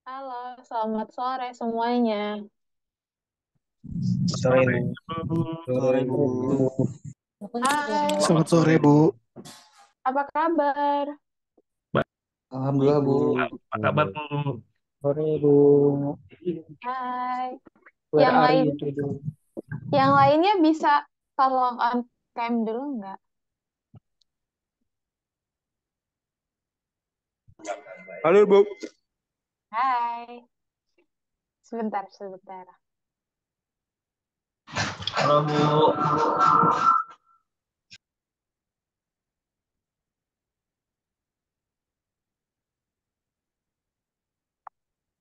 Halo, selamat sore semuanya. Sore Sore, Bu. Bu. Sore Sore, Bu. Bu. Hai, Selamat sore, Bu. apa kabar? Alhamdulillah Bu. Apa kabar, Bu? Sore Bu. Hai. Where Yang are lain, you today? yang lainnya bisa tolong on cam dulu nggak? Halo Bu. Hai. Sebentar, sebentar. Halo, Bu.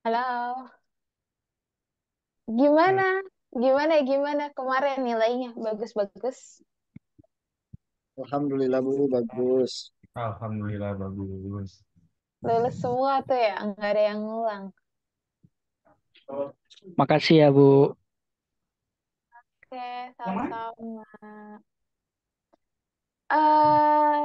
Halo. Gimana? Gimana kemarin nilainya? Bagus-bagus. Alhamdulillah Bu, bagus. Alhamdulillah bagus. Lulus semua tuh ya, nggak ada yang ngulang. Makasih ya Bu. Oke, sama-sama. eh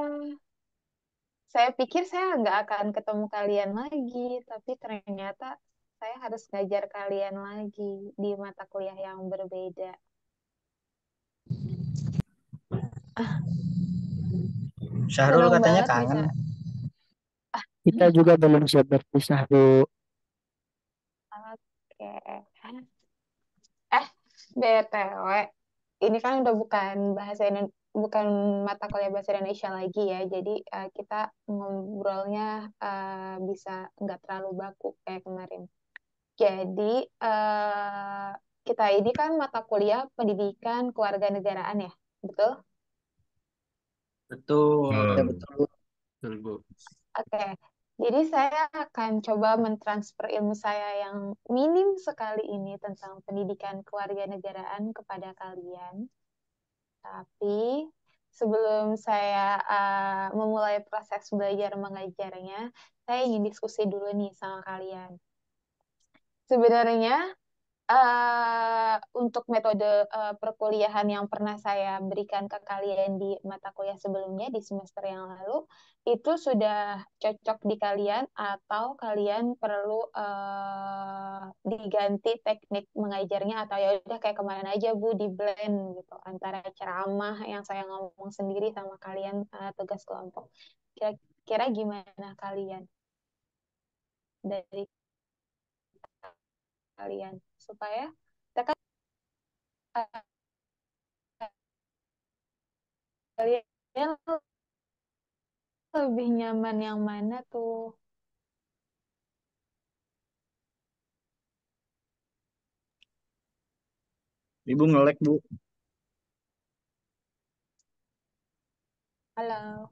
Saya pikir saya nggak akan ketemu kalian lagi, tapi ternyata saya harus ngajar kalian lagi di mata kuliah yang berbeda. Syahrul Seneng katanya banget bisa. kangen. Kita juga belum siap berpisah Bu. Oke. Eh, BTW, ini kan udah bukan bukan mata kuliah bahasa Indonesia lagi ya. Jadi kita ngobrolnya bisa nggak terlalu baku kayak kemarin. Jadi, kita ini kan mata kuliah pendidikan kewarganegaraan ya, betul? Betul. Ya Hmm, betul. betul, Bu. Oke. Jadi saya akan coba mentransfer ilmu saya yang minim sekali ini tentang pendidikan kewarganegaraan kepada kalian. Tapi sebelum saya memulai proses belajar mengajarnya, saya ingin diskusi dulu nih sama kalian. Sebenarnya untuk metode perkuliahan yang pernah saya berikan ke kalian di mata kuliah sebelumnya di semester yang lalu itu sudah cocok di kalian atau kalian perlu diganti teknik mengajarnya atau ya udah kayak kemarin aja Bu di blend gitu antara ceramah yang saya ngomong sendiri sama kalian tugas kelompok. Kira-kira gimana kalian dari kalian supaya kita kan kalian lebih nyaman yang mana tuh? Ibu ngelek Bu. Halo,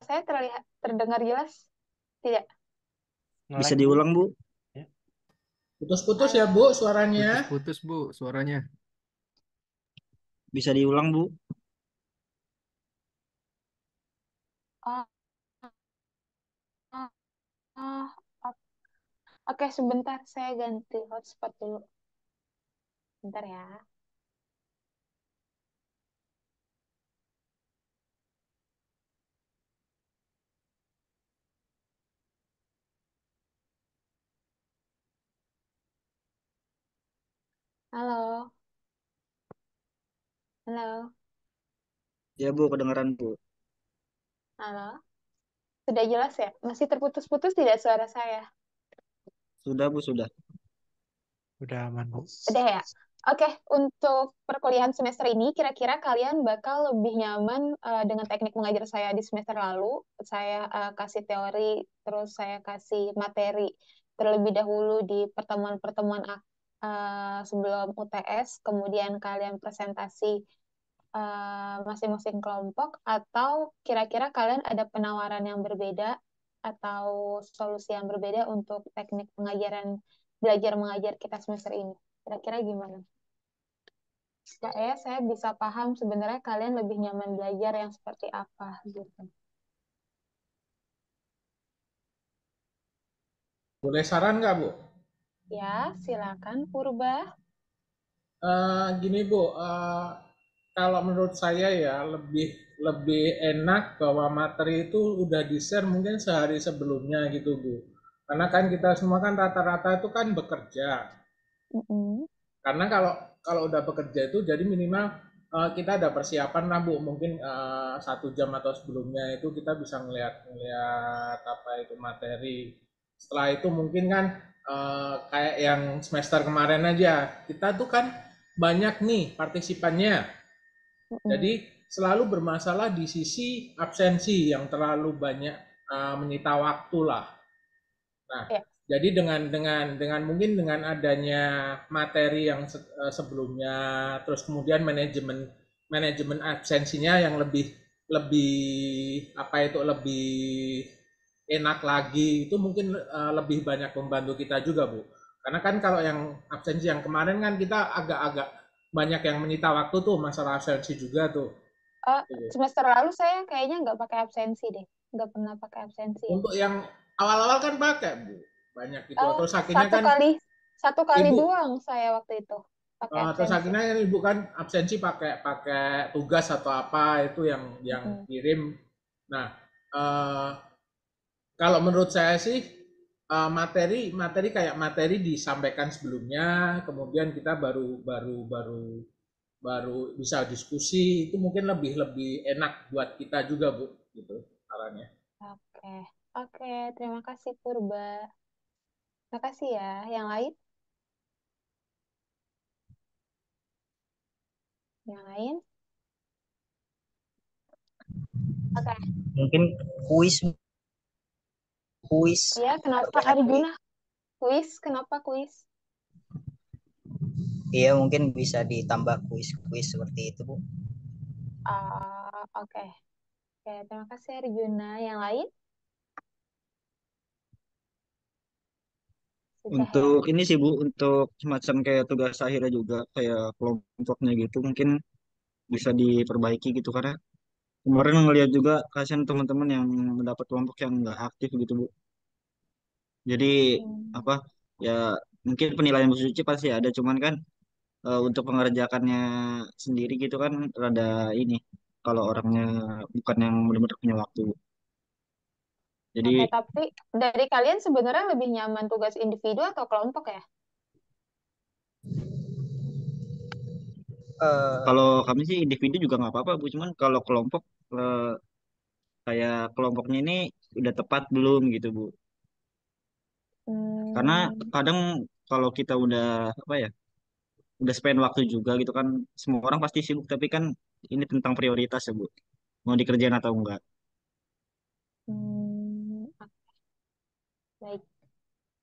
saya terlihat terdengar jelas? Tidak. Bisa Ngelek, Bu. diulang Bu? Ya. Putus-putus ya, Halo. Bu, suaranya. Putus-putus, Bu, suaranya. Bisa diulang Bu? Oh, oh, oh, oh. Oke, sebentar saya ganti hotspot dulu. Bentar ya. Halo, halo, Ya Bu, kedengaran Bu. halo. Sudah jelas ya? Masih terputus-putus tidak suara saya? Sudah Bu, sudah. Udah aman, Bu. Udah ya? Oke, untuk perkuliahan semester ini, kira-kira kalian bakal lebih nyaman dengan teknik mengajar saya di semester lalu. Saya kasih teori, terus saya kasih materi terlebih dahulu di pertemuan-pertemuan sebelum UTS, kemudian kalian presentasi masing-masing kelompok, atau kira-kira kalian ada penawaran yang berbeda atau solusi yang berbeda untuk teknik pengajaran belajar mengajar kita semester ini. Kira-kira gimana? Ya, saya bisa paham sebenarnya kalian lebih nyaman belajar yang seperti apa gitu. Boleh saran nggak, Bu? Ya, silakan Purba. Gini, Bu. kalau menurut saya ya lebih lebih enak bahwa materi itu udah di-share mungkin sehari sebelumnya gitu Bu. Karena kan kita semua kan rata-rata itu kan bekerja. Mm-mm. Karena kalau kalau udah bekerja itu jadi minimal kita ada persiapan lah Bu. Mungkin 1 jam atau sebelumnya itu kita bisa ngeliat apa itu materi. Setelah itu mungkin kan kayak yang semester kemarin aja kita tuh kan banyak nih partisipannya. Mm-mm. Jadi selalu bermasalah di sisi absensi yang terlalu banyak menyita waktu lah. Nah, Ya. jadi dengan mungkin dengan adanya materi yang sebelumnya, terus kemudian manajemen manajemen absensinya yang lebih lebih apa itu lebih enak lagi, itu mungkin lebih banyak membantu kita juga Bu. Karena kan kalau yang absensi yang kemarin kan kita agak-agak banyak yang menyita waktu tuh masalah absensi juga tuh. Eh, Tuh. semester lalu saya kayaknya nggak pakai absensi deh. Nggak pernah pakai absensi ya. Untuk yang awal-awal kan pakai Bu, banyak itu. Oh, Terus akhirnya satu kan kali satu kali Ibu doang saya waktu itu pakai terus absensi. akhirnya kan ibu kan absensi pakai pakai tugas atau apa itu yang Mm-mm. kirim. Nah, eh, kalau menurut saya sih materi materi kayak materi disampaikan sebelumnya, kemudian kita baru bisa diskusi itu mungkin lebih lebih enak buat kita juga Bu, gitu caranya. Oke, oke. Terima kasih Purba. Terima kasih ya. Yang lain? Yang lain? Oke. Mungkin kuis kuis Ya, kenapa Arjuna? Kuis? Kenapa kuis? iya mungkin bisa ditambah kuis-kuis seperti itu Bu. Oke. Oke, terima kasih Arjuna. Yang lain? Sudah ya. Untuk ini sih Bu, untuk semacam kayak tugas akhirnya juga kayak kelompoknya gitu mungkin bisa diperbaiki gitu karena kemarin ngeliat juga kasihan teman-teman yang mendapat kelompok yang nggak aktif gitu Bu. Jadi Hmm. apa ya mungkin penilaian Bu Suci pasti ada cuman kan untuk mengerjakannya sendiri gitu kan rada ini kalau orangnya bukan yang benar-benar punya waktu. Oke, Jadi tapi dari kalian sebenarnya lebih nyaman tugas individu atau kelompok ya? Eh, kalau kami sih individu juga nggak apa-apa Bu, cuman kalau kelompok kayak kelompoknya ini udah tepat belum gitu Bu. Karena Hmm. kadang kalau kita udah apa ya, udah spend waktu juga gitu kan, semua orang pasti sibuk tapi kan ini tentang prioritas ya Bu. Mau dikerjain atau enggak. Oke, baik.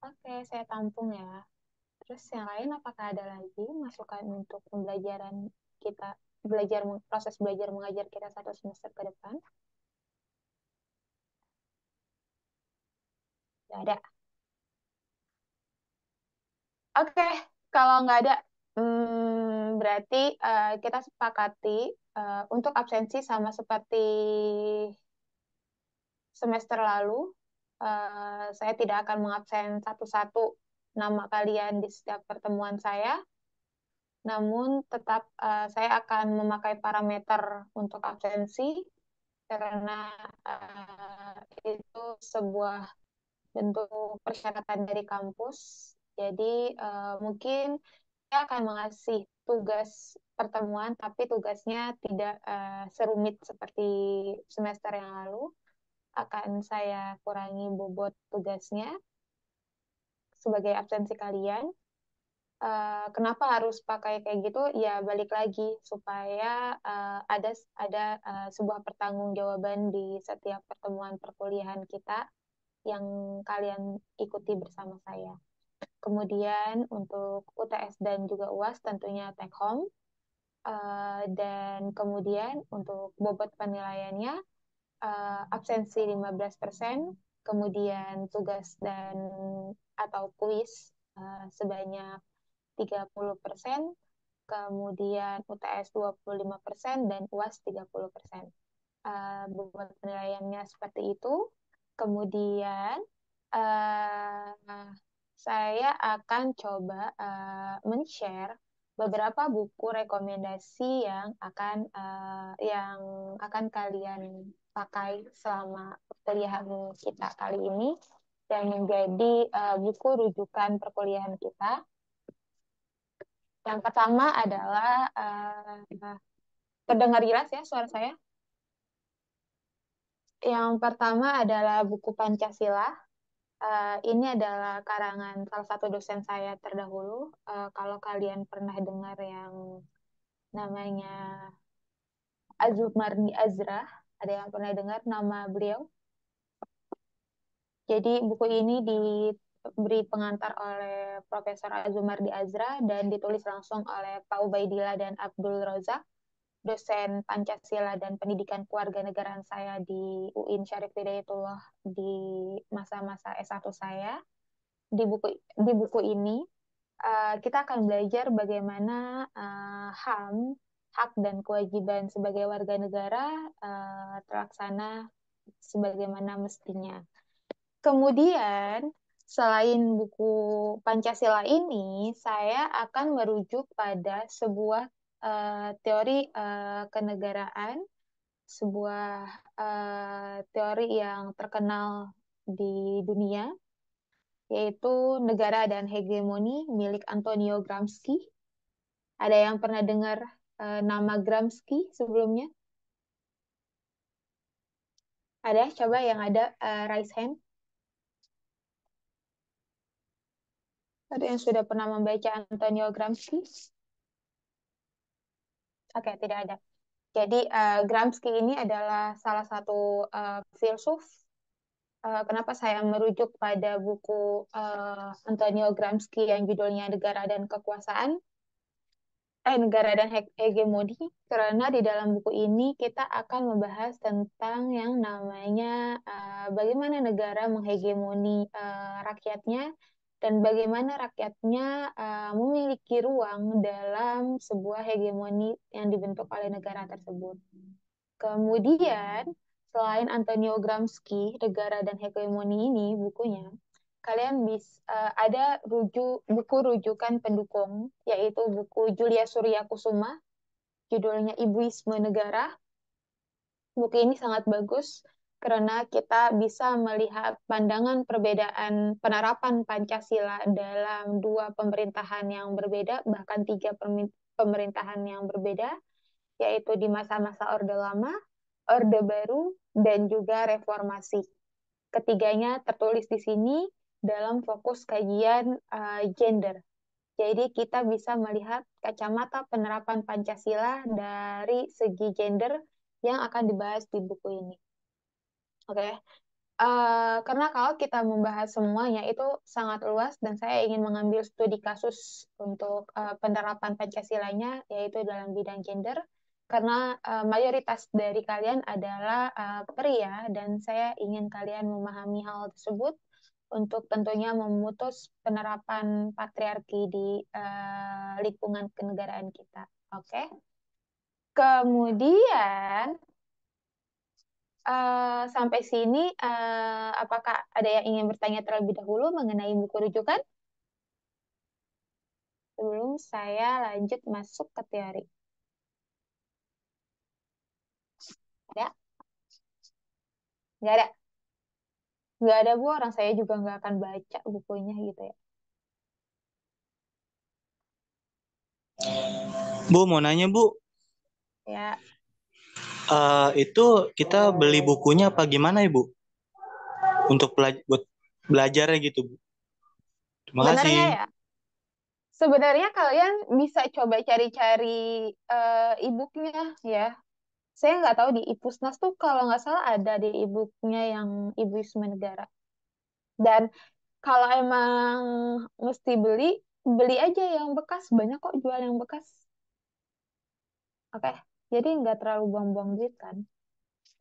Oke, saya tampung ya. Terus yang lain apakah ada lagi masukan untuk pembelajaran kita, proses belajar mengajar kita 1 semester ke depan? Tidak ada. Oke, kalau nggak ada, berarti kita sepakati untuk absensi sama seperti semester lalu, saya tidak akan mengabsen satu-satu nama kalian di setiap pertemuan saya, namun tetap saya akan memakai parameter untuk absensi karena itu sebuah bentuk persyaratan dari kampus. Jadi mungkin saya akan mengasih tugas pertemuan, tapi tugasnya tidak serumit seperti semester yang lalu. Akan saya kurangi bobot tugasnya sebagai absensi kalian. Kenapa harus pakai kayak gitu? Ya balik lagi supaya ada sebuah pertanggungjawaban di setiap pertemuan perkuliahan kita yang kalian ikuti bersama saya. Kemudian untuk UTS dan juga UAS tentunya take home. Dan kemudian untuk bobot penilaiannya absensi 15%, kemudian tugas dan atau kuis sebanyak 30%, kemudian UTS 25% dan UAS 30%. Bobot penilaiannya seperti itu. Kemudian uh, saya akan coba men-share beberapa buku rekomendasi yang akan kalian pakai selama perkuliahan kita kali ini dan menjadi buku rujukan perkuliahan kita. Yang pertama adalah terdengar jelas ya suara saya? Yang pertama adalah buku Pancasila. Ini adalah karangan salah satu dosen saya terdahulu. Kalau kalian pernah dengar yang namanya Azumardi Azra, ada yang pernah dengar nama beliau? Jadi buku ini diberi pengantar oleh Profesor Azumardi Azra dan ditulis langsung oleh Pak Ubaidillah dan Abdul Rozak, dosen Pancasila dan Pendidikan Kewarganegaraan saya di UIN Syarif Hidayatullah di masa-masa S1 saya. Di buku ini kita akan belajar bagaimana HAM, hak dan kewajiban sebagai warga negara terlaksana sebagaimana mestinya. Kemudian, selain buku Pancasila ini, saya akan merujuk pada sebuah teori kenegaraan, sebuah teori yang terkenal di dunia, yaitu Negara dan Hegemoni milik Antonio Gramsci. Ada yang pernah dengar nama Gramsci sebelumnya? Ada? Coba yang ada raise hand. Ada yang sudah pernah membaca Antonio Gramsci? Oke, tidak ada. Jadi Gramsci ini adalah salah satu filsuf. Kenapa saya merujuk pada buku Antonio Gramsci yang judulnya Negara dan Hegemoni, karena di dalam buku ini kita akan membahas tentang yang namanya bagaimana negara menghegemoni rakyatnya dan bagaimana rakyatnya memiliki ruang dalam sebuah hegemoni yang dibentuk oleh negara tersebut. Kemudian, selain Antonio Gramsci, Negara dan Hegemoni ini bukunya, kalian bisa ada buku rujukan pendukung, yaitu buku Julia Surya Kusuma, judulnya Ibuisme Negara. Buku ini sangat bagus karena kita bisa melihat pandangan perbedaan penerapan Pancasila dalam dua pemerintahan yang berbeda, bahkan tiga pemerintahan yang berbeda, yaitu di masa-masa Orde Lama, Orde Baru, dan juga Reformasi. Ketiganya tertulis di sini dalam fokus kajian gender. Jadi kita bisa melihat kacamata penerapan Pancasila dari segi gender yang akan dibahas di buku ini. Oke, karena kalau kita membahas semuanya itu sangat luas dan saya ingin mengambil studi kasus untuk penerapan Pancasilanya yaitu dalam bidang gender karena mayoritas dari kalian adalah pria dan saya ingin kalian memahami hal tersebut untuk tentunya memutus penerapan patriarki di lingkungan kenegaraan kita. Oke. Kemudian sampai sini, apakah ada yang ingin bertanya terlebih dahulu mengenai buku rujukan? Sebelum saya lanjut masuk ke teori. Ada? Nggak ada? Nggak ada, Bu. Orang saya juga nggak akan baca bukunya gitu ya. Bu, mau nanya Bu, Ya, itu kita beli bukunya apa gimana ya Bu? Untuk buat belajarnya gitu Bu. Terima sebenarnya kasih. ya. Sebenarnya kalian bisa coba cari-cari e-booknya ya. Saya nggak tahu di Ipusnas tuh kalau nggak salah ada di e-booknya yang Ibuisme Negara. Dan kalau emang mesti beli, beli aja yang bekas. Banyak kok jual yang bekas. Oke, jadi nggak terlalu buang-buang duit kan.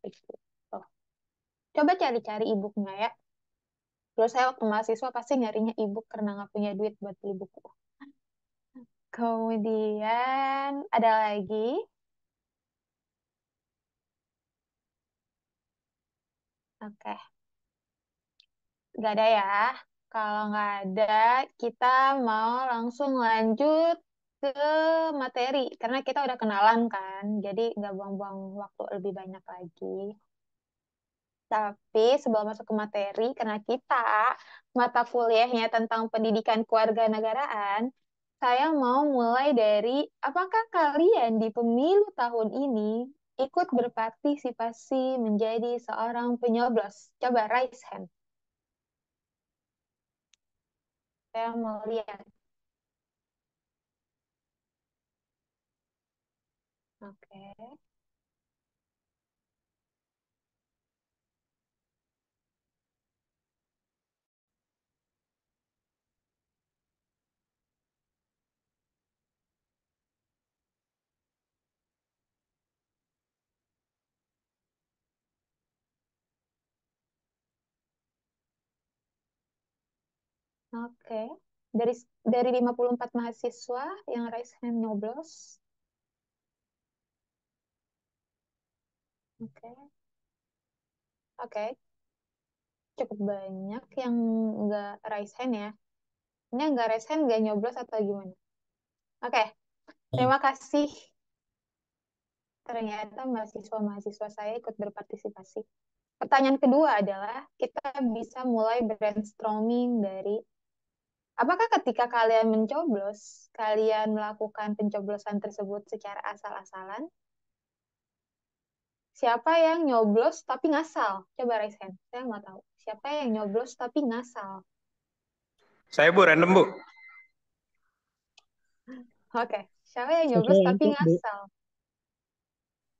Gitu. Tuh. Coba cari-cari e-booknya ya. Terus saya waktu mahasiswa pasti nyarinya e-book karena nggak punya duit buat beli buku. Kemudian ada lagi. Oke, nggak ada ya. Kalau nggak ada, kita mau langsung lanjut ke materi karena kita udah kenalan kan, jadi nggak buang-buang waktu lebih banyak lagi. Tapi sebelum masuk ke materi, karena kita mata kuliahnya tentang pendidikan kewarganegaraan, saya mau mulai dari apakah kalian di pemilu tahun ini ikut berpartisipasi menjadi seorang penyoblos? Coba raise hand. Saya mau lihat. Oke. Oke. Dari 54 mahasiswa yang raise hand nyoblos. Oke. Oke. Cukup banyak yang nggak raise hand ya. Ini yang nggak raise hand nggak nyoblos atau gimana? Oke. Terima kasih. Ternyata mahasiswa-mahasiswa saya ikut berpartisipasi. Pertanyaan kedua adalah kita bisa mulai brainstorming dari apakah ketika kalian mencoblos, kalian melakukan pencoblosan tersebut secara asal-asalan? Siapa yang nyoblos tapi ngasal? Coba raise hand. Saya mau tahu. Siapa yang nyoblos tapi ngasal? Saya Bu, random Bu. Oke. Siapa yang Saya nyoblos tapi ikut, Bu. ngasal?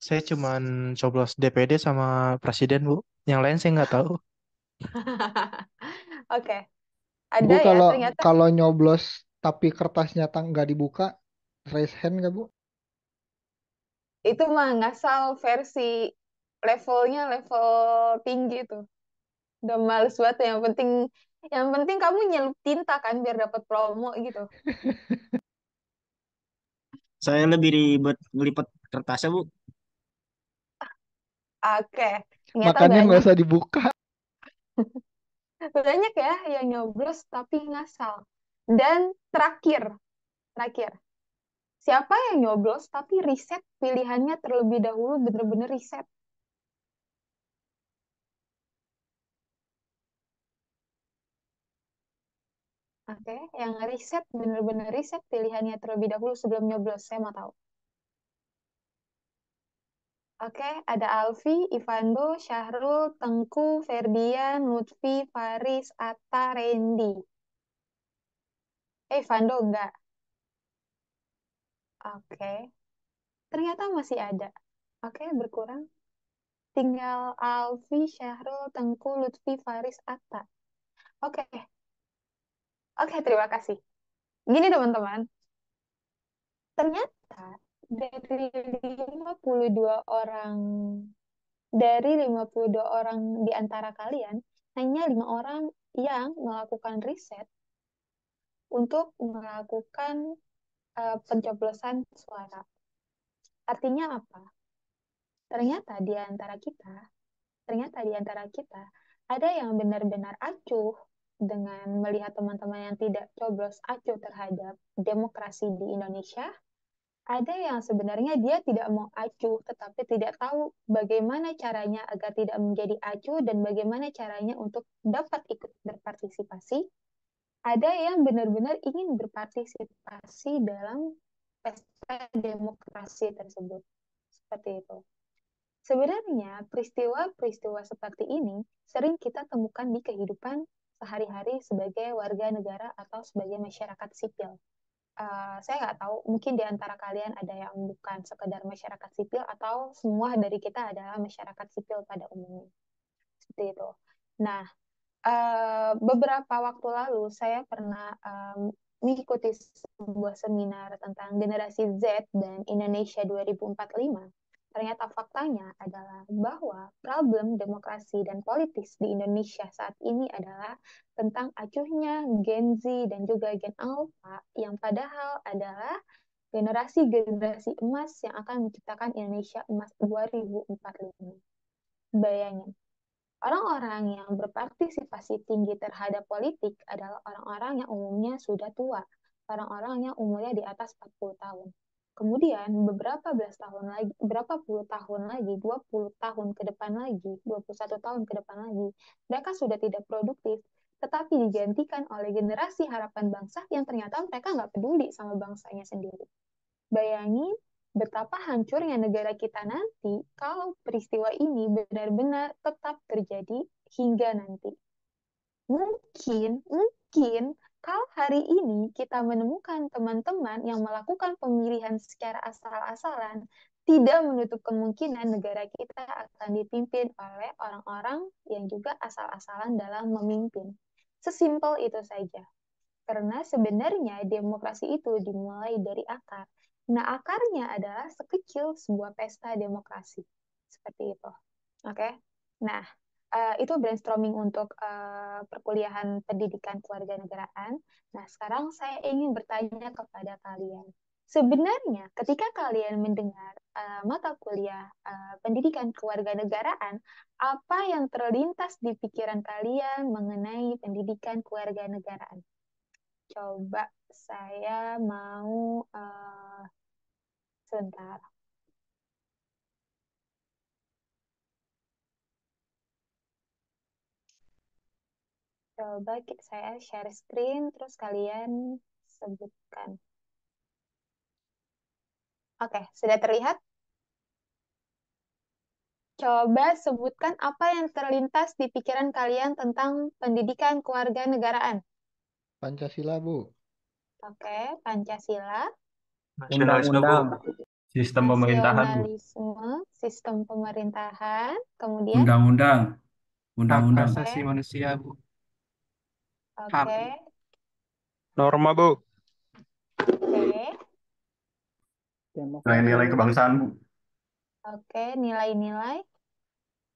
Saya cuman coblos DPD sama presiden, Bu. Yang lain saya nggak tahu. Oke. Bu, Ada ya, kalau ternyata kalau nyoblos tapi kertasnya nggak dibuka, raise hand nggak, Bu? itu mah ngasal versi levelnya level tinggi tuh. Udah males banget. Yang penting kamu nyelup tinta kan biar dapat promo gitu. Saya lebih ribet ngelipet kertasnya, Bu. Oke. Ternyata Makanya nggak banyak usah dibuka. banyak ya yang nyoblos tapi ngasal. Dan terakhir, siapa yang nyoblos tapi riset pilihannya terlebih dahulu, bener-bener riset. Oke, yang riset bener-bener riset pilihannya terlebih dahulu sebelum nyoblos. Saya mau tahu. Oke, ada Alfi, Ivando, Syahrul, Tengku, Ferdian, Lutfi, Faris, Atta, Randy. Ivando enggak. Oke, ternyata masih ada. Oke, berkurang. Tinggal Alfi, Syahrul, Tengku, Lutfi, Faris, Atta. Oke, oke, terima kasih. Gini teman-teman, ternyata dari 52 orang dari 52 orang di antara kalian, hanya 5 orang yang melakukan riset untuk melakukan pencoblosan suara. Artinya apa? Ternyata di antara kita, ada yang benar-benar acuh dengan melihat teman-teman yang tidak coblos acuh terhadap demokrasi di Indonesia. Ada yang sebenarnya dia tidak mau acuh, tetapi tidak tahu bagaimana caranya agar tidak menjadi acuh dan bagaimana caranya untuk dapat ikut berpartisipasi. Ada yang benar-benar ingin berpartisipasi dalam pesta demokrasi tersebut. Seperti itu. Sebenarnya peristiwa-peristiwa seperti ini sering kita temukan di kehidupan sehari-hari sebagai warga negara atau sebagai masyarakat sipil. Saya nggak tahu, mungkin di antara kalian ada yang bukan sekedar masyarakat sipil atau semua dari kita adalah masyarakat sipil pada umumnya. Seperti itu. Nah, beberapa waktu lalu saya pernah mengikuti sebuah seminar tentang generasi Z dan Indonesia 2045. Ternyata faktanya adalah bahwa problem demokrasi dan politis di Indonesia saat ini adalah tentang acuhnya Gen Z dan juga Gen Alpha yang padahal adalah generasi-generasi emas yang akan menciptakan Indonesia emas 2045. Bayangin, orang-orang yang berpartisipasi tinggi terhadap politik adalah orang-orang yang umumnya sudah tua. orang-orang yang umurnya di atas 40 tahun. Kemudian berapa puluh tahun lagi, 20 tahun ke depan lagi, 21 tahun ke depan lagi, mereka sudah tidak produktif, tetapi digantikan oleh generasi harapan bangsa yang ternyata mereka nggak peduli sama bangsanya sendiri. Bayangin betapa hancurnya negara kita nanti kalau peristiwa ini benar-benar tetap terjadi hingga nanti. Mungkin kalau hari ini kita menemukan teman-teman yang melakukan pemilihan secara asal-asalan, tidak menutup kemungkinan negara kita akan dipimpin oleh orang-orang yang juga asal-asalan dalam memimpin. Sesimpel itu saja. Karena sebenarnya demokrasi itu dimulai dari akar. Nah, akarnya adalah sekecil sebuah pesta demokrasi. Seperti itu. Oke? Nah, itu brainstorming untuk perkuliahan pendidikan kewarganegaraan. Nah, sekarang saya ingin bertanya kepada kalian. Sebenarnya, ketika kalian mendengar mata kuliah pendidikan kewarganegaraan, apa yang terlintas di pikiran kalian mengenai pendidikan kewarganegaraan? Coba saya mau sebentar. Coba saya share screen, terus kalian sebutkan. Oke, sudah terlihat? Coba sebutkan apa yang terlintas di pikiran kalian tentang pendidikan kewarganegaraan. Pancasila, Bu. Oke, Pancasila. Nasionalisme, Bu. Sistem pemerintahan, Bu. Nasionalisme, sistem pemerintahan. Kemudian, Undang-undang. Hak Undang-undang. asasi manusia, Bu. oke, Norma, Bu. oke, Nilai-nilai kebangsaan, Bu. oke, nilai-nilai.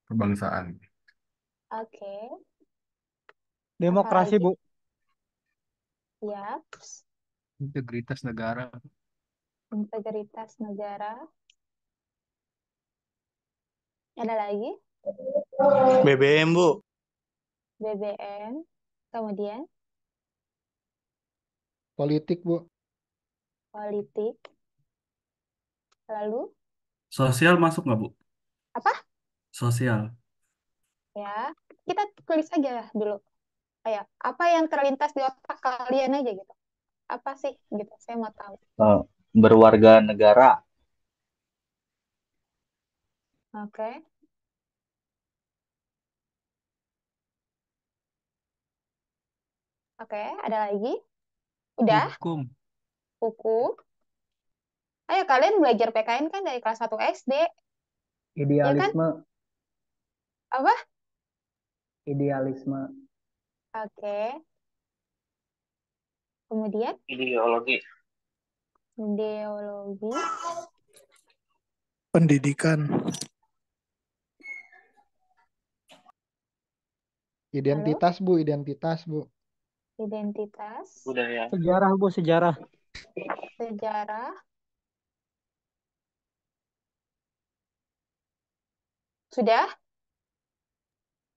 Kebangsaan. Oke, Demokrasi, apalagi? Bu. Ya, Integritas negara. integritas negara. Ada lagi? BBM, Bu. BBM. Kemudian Politik, Bu. politik. Lalu Sosial masuk nggak, Bu? apa? Sosial. Ya, kita tulis aja dulu. Ayo, apa yang terlintas di otak kalian aja gitu. Apa sih gitu? Saya mau tahu. Berwarga negara. Oke. Oke, ada lagi? Udah? Hukum. Hukum. Ayo, kalian belajar PKN kan dari kelas 1 SD. Ya kan? Idealisme. Apa? Idealisme. Oke. Kemudian Ideologi. ideologi. Pendidikan. Identitas, Bu. Identitas, Bu. Identitas. Budaya. Sejarah, Bu, sejarah. Sejarah. Sudah?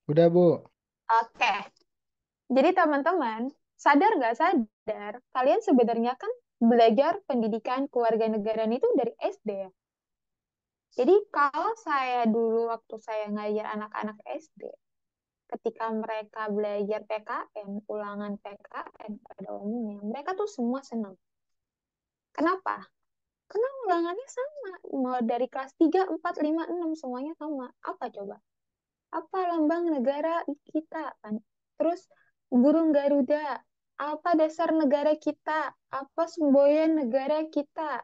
Udah, Bu. Oke. Jadi teman-teman, sadar nggak sadar, kalian sebenarnya kan belajar pendidikan kewarganegaraan itu dari SD ya. Jadi kalau saya dulu waktu saya ngajar anak-anak SD, ketika mereka belajar PKN, ulangan PKN pada umumnya, mereka tuh semua senang. Kenapa? Karena ulangannya sama, mau dari kelas 3, 4, 5, 6 semuanya sama. Apa coba? Apa lambang negara kita kan? Terus burung Garuda, apa dasar negara kita? Apa semboyan negara kita?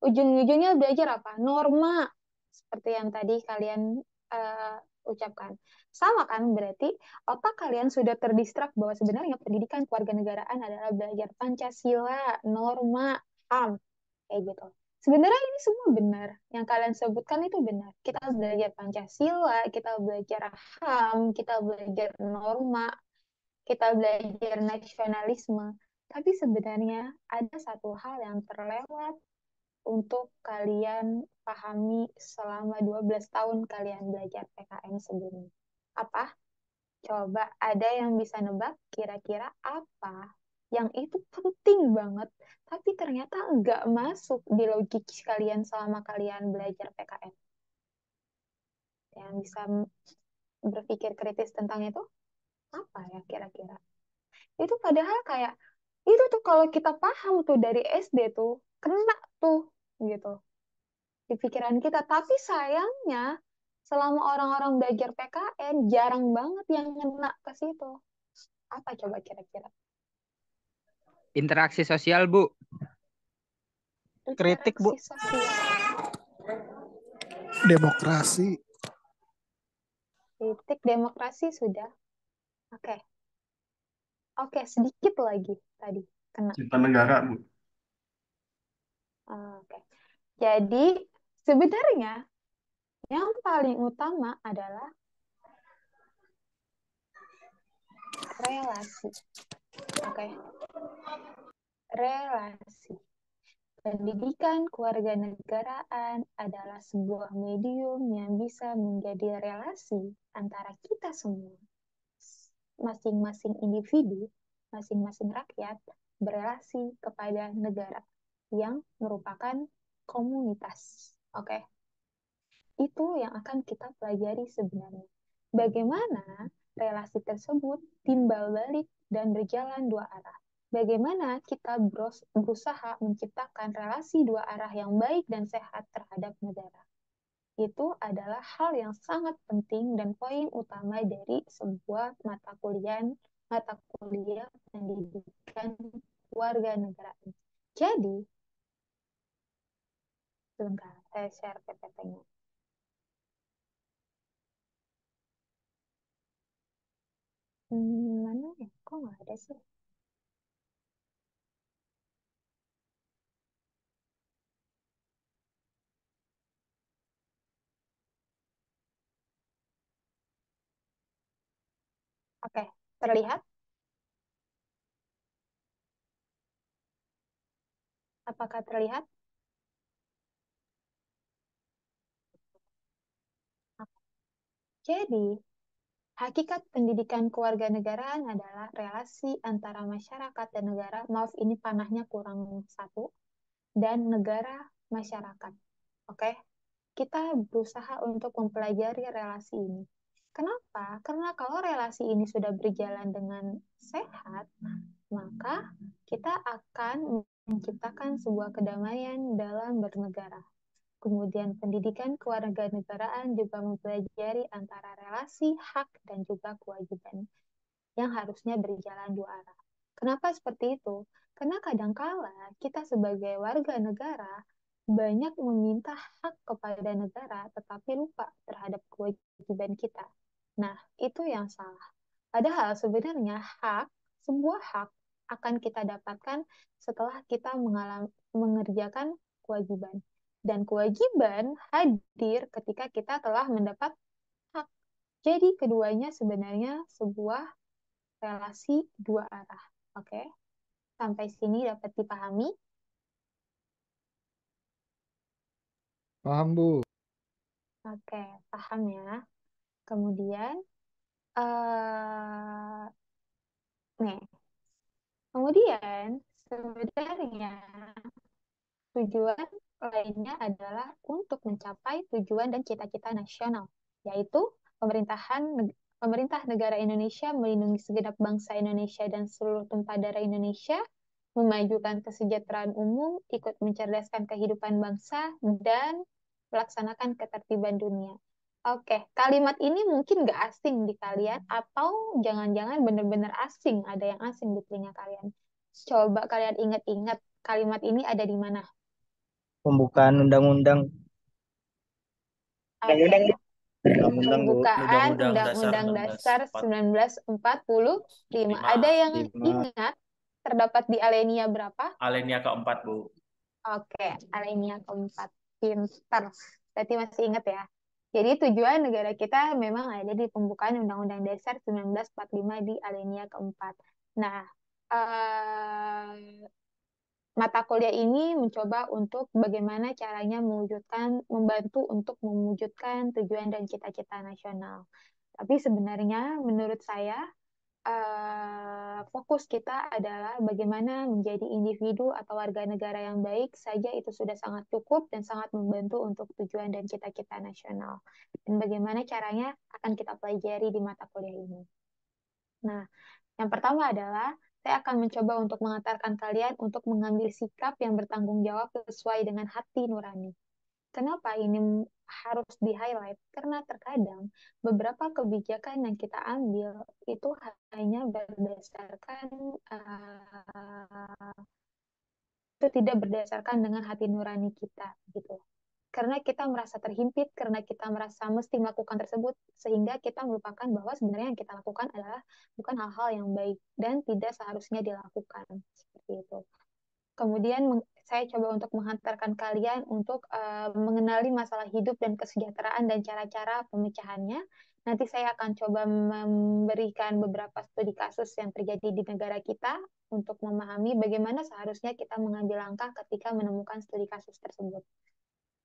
Ujung-ujungnya belajar apa? Norma. Seperti yang tadi kalian ucapkan. Sama kan berarti otak kalian sudah terdistrak bahwa sebenarnya pendidikan kewarganegaraan adalah belajar Pancasila, norma, HAM, kayak gitu. Sebenarnya ini semua benar. Yang kalian sebutkan itu benar. Kita belajar Pancasila, kita belajar HAM, kita belajar norma, kita belajar nasionalisme. Tapi sebenarnya ada satu hal yang terlewat untuk kalian pahami selama 12 tahun kalian belajar PKN sebelumnya. Apa? Coba ada yang bisa nebak kira-kira apa? yang itu penting banget, tapi ternyata nggak masuk di logik kalian selama kalian belajar PKN. Yang bisa berpikir kritis tentang itu, apa ya kira-kira? Itu padahal kayak, itu tuh kalau kita paham tuh dari SD tuh, kena tuh, gitu, di pikiran kita. Tapi sayangnya, selama orang-orang belajar PKN, jarang banget yang ngena ke situ. Apa coba kira-kira? Interaksi sosial, Bu. Kritik, Bu. Interaksi sosial. Demokrasi. Kritik demokrasi sudah. Oke. Oke, sedikit lagi tadi kena. Cinta negara, Bu. Oke. Jadi sebenarnya yang paling utama adalah relasi. Oke. Relasi. Pendidikan kewarganegaraan adalah sebuah medium yang bisa menjadi relasi antara kita semua. Masing-masing individu, masing-masing rakyat berelasi kepada negara yang merupakan komunitas. Oke. Itu yang akan kita pelajari sebenarnya. Bagaimana relasi tersebut timbal balik dan berjalan dua arah. Bagaimana kita berusaha menciptakan relasi dua arah yang baik dan sehat terhadap negara. Itu adalah hal yang sangat penting dan poin utama dari sebuah mata kuliah pendidikan kewarganegaraan. Jadi, sebentar, saya share PPT-nya. Mana ya? Kok nggak ada sih? Oke, terlihat? Apakah terlihat? Jadi, hakikat pendidikan kewarganegaraan adalah relasi antara masyarakat dan negara. Maaf, ini panahnya kurang satu. Dan negara masyarakat. Oke? Kita berusaha untuk mempelajari relasi ini. Kenapa? Karena kalau relasi ini sudah berjalan dengan sehat, maka kita akan menciptakan sebuah kedamaian dalam bernegara. Kemudian pendidikan kewarganegaraan juga mempelajari antara relasi, hak, dan juga kewajiban yang harusnya berjalan dua arah. Kenapa seperti itu? Karena kadangkala kita sebagai warga negara banyak meminta hak kepada negara tetapi lupa terhadap kewajiban kita. Nah, itu yang salah. Padahal sebenarnya sebuah hak akan kita dapatkan setelah kita mengerjakan kewajiban. Dan kewajiban hadir ketika kita telah mendapat hak. Jadi keduanya sebenarnya sebuah relasi dua arah. Oke? Sampai sini dapat dipahami? Paham, Bu. Oke, paham ya. Kemudian, nih. Kemudian, sebenarnya tujuan lainnya adalah untuk mencapai tujuan dan cita-cita nasional, yaitu pemerintah negara Indonesia melindungi segenap bangsa Indonesia dan seluruh tumpah darah Indonesia, memajukan kesejahteraan umum, ikut mencerdaskan kehidupan bangsa, dan melaksanakan ketertiban dunia. Oke, kalimat ini mungkin nggak asing di kalian, atau jangan-jangan benar-benar asing, ada yang asing di telinga kalian. Coba kalian ingat-ingat, kalimat ini ada di mana? Pembukaan undang-undang. Oke. Undang-undang, Bu. Pembukaan Undang-Undang Undang-Undang Dasar 1945. Ada yang ingat terdapat di alinea berapa? Alinea keempat, Bu. Oke, alinea keempat. Pinter. Berarti masih ingat ya. Jadi tujuan negara kita memang ada di pembukaan Undang-Undang Dasar 1945 di alinea keempat. Nah, mata kuliah ini mencoba untuk bagaimana caranya membantu untuk mewujudkan tujuan dan cita-cita nasional. Tapi sebenarnya menurut saya fokus kita adalah bagaimana menjadi individu atau warga negara yang baik saja itu sudah sangat cukup dan sangat membantu untuk tujuan dan cita-cita nasional. Dan bagaimana caranya akan kita pelajari di mata kuliah ini. Nah, yang pertama adalah saya akan mencoba untuk mengantarkan kalian untuk mengambil sikap yang bertanggung jawab sesuai dengan hati nurani. Kenapa ini harus di-highlight? Karena terkadang beberapa kebijakan yang kita ambil itu hanya berdasarkan itu tidak berdasarkan dengan hati nurani kita gitu. Karena kita merasa terhimpit, karena kita merasa mesti melakukan tersebut, sehingga kita melupakan bahwa sebenarnya yang kita lakukan adalah bukan hal-hal yang baik dan tidak seharusnya dilakukan seperti itu. Kemudian saya coba untuk menghantarkan kalian untuk mengenali masalah hidup dan kesejahteraan dan cara-cara pemecahannya. Nanti saya akan coba memberikan beberapa studi kasus yang terjadi di negara kita untuk memahami bagaimana seharusnya kita mengambil langkah ketika menemukan studi kasus tersebut.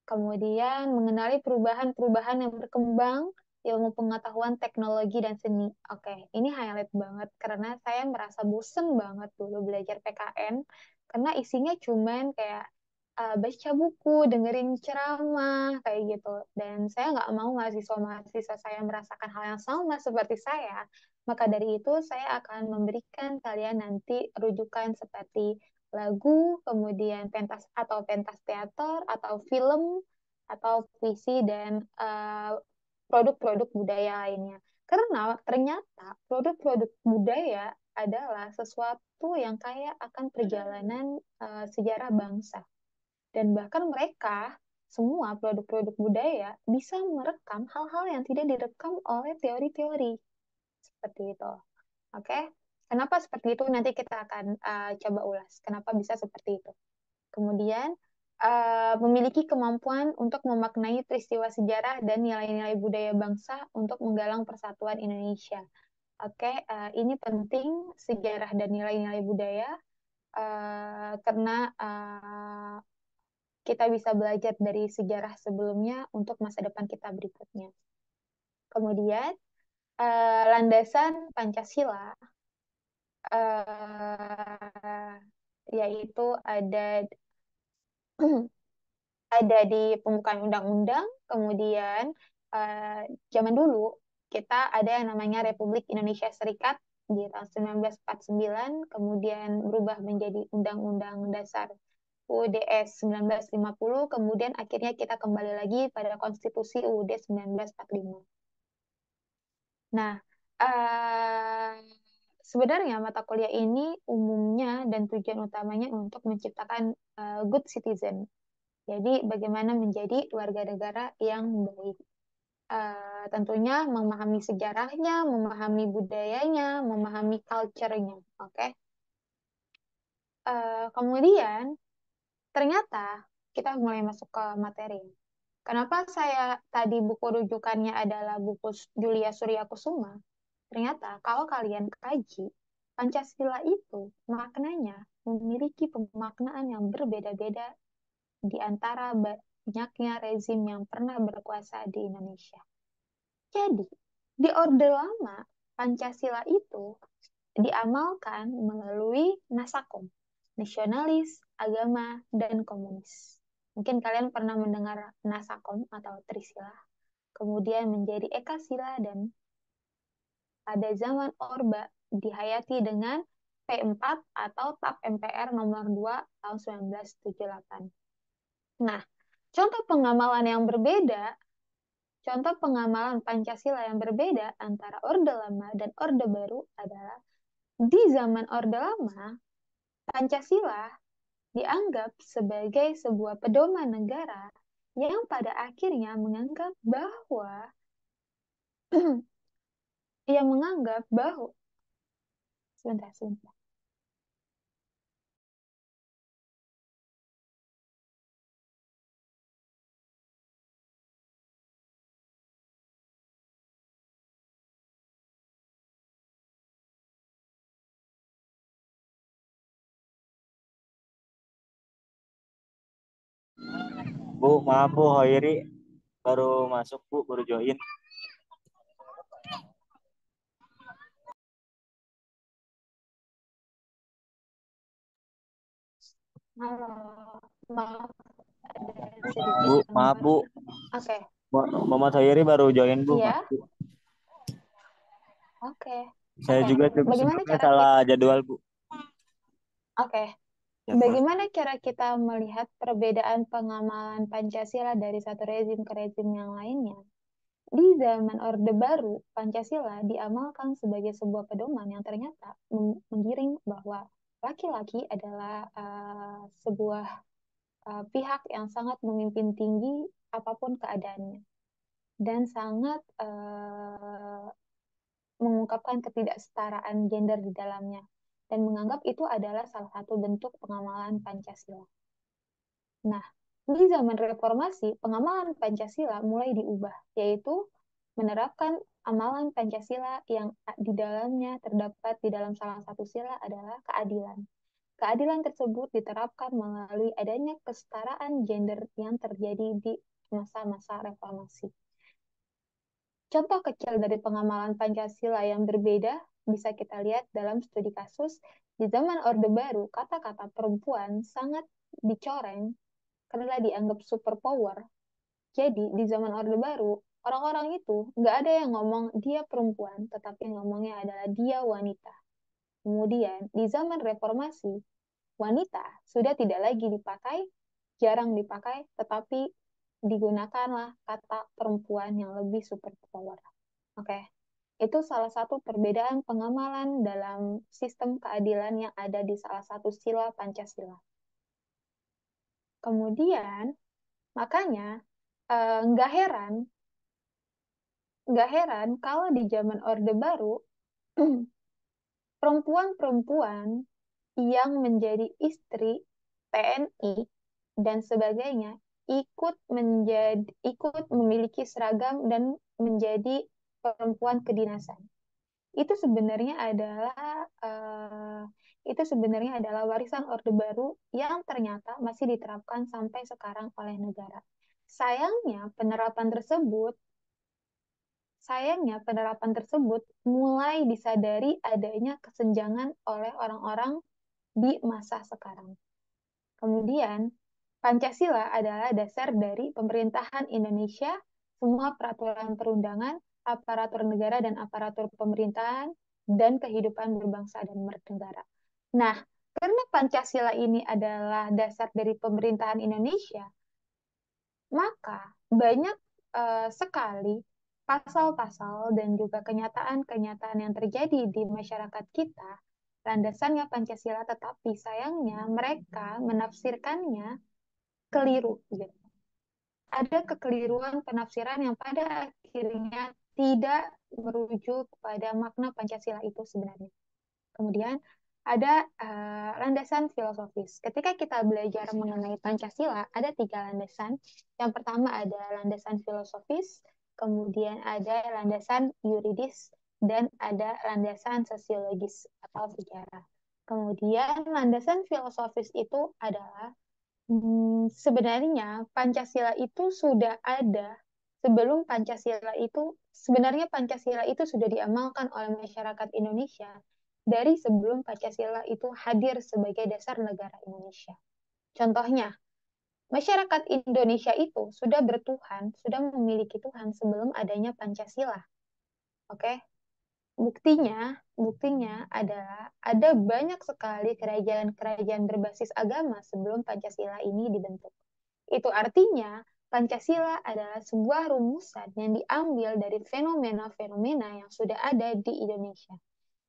Kemudian mengenali perubahan-perubahan yang berkembang, ilmu pengetahuan, teknologi, dan seni. Oke, ini highlight banget karena saya merasa bosen banget dulu belajar PKN karena isinya cuman kayak baca buku, dengerin ceramah, kayak gitu. Dan saya nggak mau mahasiswa-mahasiswa saya merasakan hal yang sama seperti saya. Maka dari itu, saya akan memberikan kalian nanti rujukan seperti lagu, kemudian pentas teater, atau film, atau puisi, dan produk-produk budaya lainnya. Karena ternyata produk-produk budaya adalah sesuatu yang kaya akan perjalanan sejarah bangsa. Dan bahkan mereka, semua produk-produk budaya, bisa merekam hal-hal yang tidak direkam oleh teori-teori. Seperti itu. Oke? Kenapa seperti itu? Nanti kita akan coba ulas. Kenapa bisa seperti itu? Kemudian, memiliki kemampuan untuk memaknai peristiwa sejarah dan nilai-nilai budaya bangsa untuk menggalang persatuan Indonesia. Oke, ini penting sejarah dan nilai-nilai budaya karena kita bisa belajar dari sejarah sebelumnya untuk masa depan kita berikutnya. Kemudian, landasan Pancasila yaitu ada di pembukaan undang-undang, kemudian zaman dulu kita ada yang namanya Republik Indonesia Serikat di tahun 1949, kemudian berubah menjadi Undang-Undang Dasar UUD 1950, kemudian akhirnya kita kembali lagi pada Konstitusi UUD 1945. Nah, sebenarnya mata kuliah ini umumnya dan tujuan utamanya untuk menciptakan good citizen. Jadi bagaimana menjadi warga negara yang baik. Tentunya memahami sejarahnya, memahami budayanya, memahami culture-nya. Oke. Kemudian ternyata kita mulai masuk ke materi. Kenapa saya tadi buku rujukannya adalah buku Julia Surya Kusuma? Ternyata kalau kalian kaji, Pancasila itu maknanya memiliki pemaknaan yang berbeda-beda di antara banyaknya rezim yang pernah berkuasa di Indonesia. Jadi, di Orde Lama, Pancasila itu diamalkan melalui Nasakom, nasionalis, agama, dan komunis. Mungkin kalian pernah mendengar Nasakom atau Trisila, kemudian menjadi Ekasila, dan pada zaman Orba dihayati dengan P4 atau TAP MPR nomor 2 tahun 1978. Nah, contoh pengamalan yang berbeda, contoh pengamalan Pancasila yang berbeda antara Orde Lama dan Orde Baru adalah di zaman Orde Lama, Pancasila dianggap sebagai sebuah pedoman negara yang pada akhirnya menganggap bahwa sebentar. Bu, maaf Bu, Hoiri baru masuk Bu, baru join. Halo, maaf ada Bu, sedikit maaf gangguan. Bu. Oke, Muhammad Hayri baru join Bu. iya, Maaf, Bu. oke, Saya oke. juga Bagaimana sebelumnya cara salah jadwal Bu. Oke, Ya, Pak. bagaimana cara kita melihat perbedaan pengamalan Pancasila dari satu rezim ke rezim yang lainnya? Di zaman Orde Baru, Pancasila diamalkan sebagai sebuah pedoman yang ternyata menggiring bahwa laki-laki adalah sebuah pihak yang sangat memimpin tinggi apapun keadaannya dan sangat mengungkapkan ketidaksetaraan gender di dalamnya dan menganggap itu adalah salah satu bentuk pengamalan Pancasila. Nah, di zaman reformasi, pengamalan Pancasila mulai diubah, yaitu menerapkan amalan Pancasila yang di dalamnya terdapat di dalam salah satu sila adalah keadilan. Keadilan tersebut diterapkan melalui adanya kesetaraan gender yang terjadi di masa-masa reformasi. Contoh kecil dari pengamalan Pancasila yang berbeda bisa kita lihat dalam studi kasus. Di zaman Orde Baru, kata-kata perempuan sangat dicoreng karena dianggap superpower. Jadi, di zaman Orde Baru, orang-orang itu nggak ada yang ngomong dia perempuan, tetapi ngomongnya adalah dia wanita. Kemudian, di zaman reformasi, wanita sudah tidak lagi dipakai, jarang dipakai, tetapi digunakanlah kata perempuan yang lebih superpower. Oke, itu salah satu perbedaan pengamalan dalam sistem keadilan yang ada di salah satu sila Pancasila. Kemudian, makanya nggak heran kalau di zaman Orde Baru perempuan-perempuan yang menjadi istri TNI dan sebagainya ikut memiliki seragam dan menjadi perempuan kedinasan. Itu sebenarnya adalah warisan Orde Baru yang ternyata masih diterapkan sampai sekarang oleh negara. Sayangnya penerapan tersebut mulai disadari adanya kesenjangan oleh orang-orang di masa sekarang. Kemudian, Pancasila adalah dasar dari pemerintahan Indonesia, semua peraturan perundangan, aparatur negara dan aparatur pemerintahan, dan kehidupan berbangsa dan bernegara. Nah, karena Pancasila ini adalah dasar dari pemerintahan Indonesia, maka banyak sekali pasal-pasal dan juga kenyataan-kenyataan yang terjadi di masyarakat kita landasannya Pancasila, tetapi sayangnya mereka menafsirkannya keliru. Gitu. Ada kekeliruan penafsiran yang pada akhirnya tidak merujuk pada makna Pancasila itu sebenarnya. Kemudian ada landasan filosofis. Ketika kita belajar mengenai Pancasila, ada 3 landasan. Yang pertama ada landasan filosofis, kemudian ada landasan yuridis, dan ada landasan sosiologis atau sejarah. Kemudian landasan filosofis itu adalah sebenarnya Pancasila itu sudah ada sebelum sebenarnya Pancasila itu sudah diamalkan oleh masyarakat Indonesia dari sebelum Pancasila itu hadir sebagai dasar negara Indonesia. Contohnya, masyarakat Indonesia itu sudah bertuhan, sudah memiliki Tuhan sebelum adanya Pancasila. Oke? Buktinya adalah ada banyak sekali kerajaan-kerajaan berbasis agama sebelum Pancasila ini dibentuk. Itu artinya Pancasila adalah sebuah rumusan yang diambil dari fenomena-fenomena yang sudah ada di Indonesia.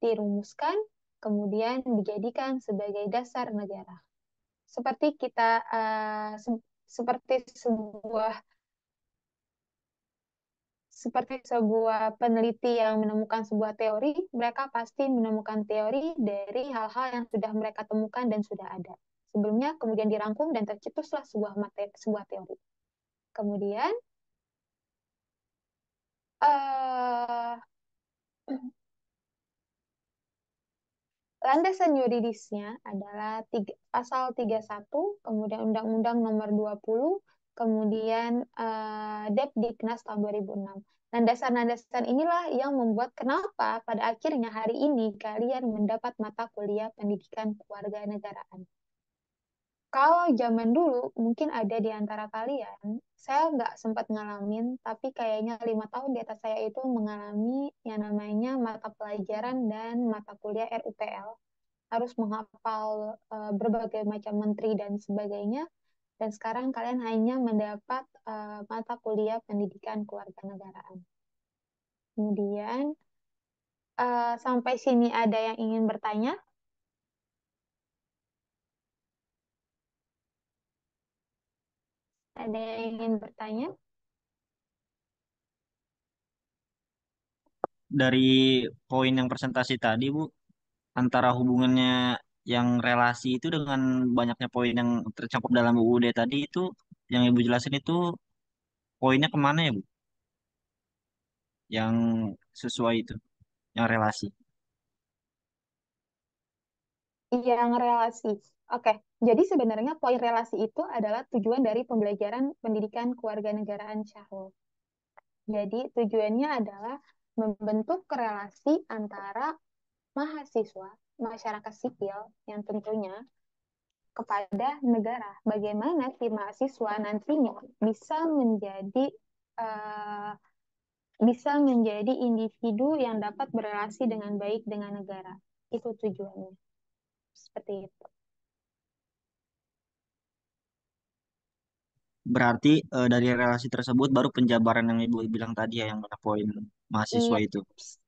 Dirumuskan, kemudian dijadikan sebagai dasar negara. Seperti sebuah peneliti yang menemukan sebuah teori, mereka pasti menemukan teori dari hal-hal yang sudah mereka temukan dan sudah ada. Sebelumnya kemudian dirangkum dan tercetuslah sebuah teori. Kemudian uh, landasan yuridisnya adalah pasal 31, kemudian Undang-Undang Nomor 20, kemudian Depdiknas tahun 2006. Landasan-landasan inilah yang membuat kenapa pada akhirnya hari ini kalian mendapat mata kuliah pendidikan kewarganegaraan. Kalau zaman dulu mungkin ada di antara kalian, saya nggak sempat ngalamin, tapi kayaknya 5 tahun di atas saya itu mengalami yang namanya mata pelajaran dan mata kuliah RUPL. Harus menghafal berbagai macam menteri dan sebagainya. Dan sekarang kalian hanya mendapat mata kuliah pendidikan kewarganegaraan. Kemudian sampai sini ada yang ingin bertanya? Ada yang ingin bertanya? Dari poin yang presentasi tadi, Bu, antara hubungannya yang relasi itu dengan banyaknya poin yang tercakup dalam UUD tadi itu, yang Ibu jelasin itu poinnya kemana ya, Bu? Yang sesuai itu, yang relasi. Yang relasi. Oke, jadi sebenarnya poin relasi itu adalah tujuan dari pembelajaran pendidikan kewarganegaraan Syahrul. Jadi tujuannya adalah membentuk relasi antara mahasiswa, masyarakat sipil yang tentunya kepada negara. Bagaimana si mahasiswa nantinya eh, bisa menjadi individu yang dapat berelasi dengan baik dengan negara. Itu tujuannya. Seperti itu. Berarti dari relasi tersebut baru penjabaran yang Ibu bilang tadi ya, yang mana poin mahasiswa Iya, itu.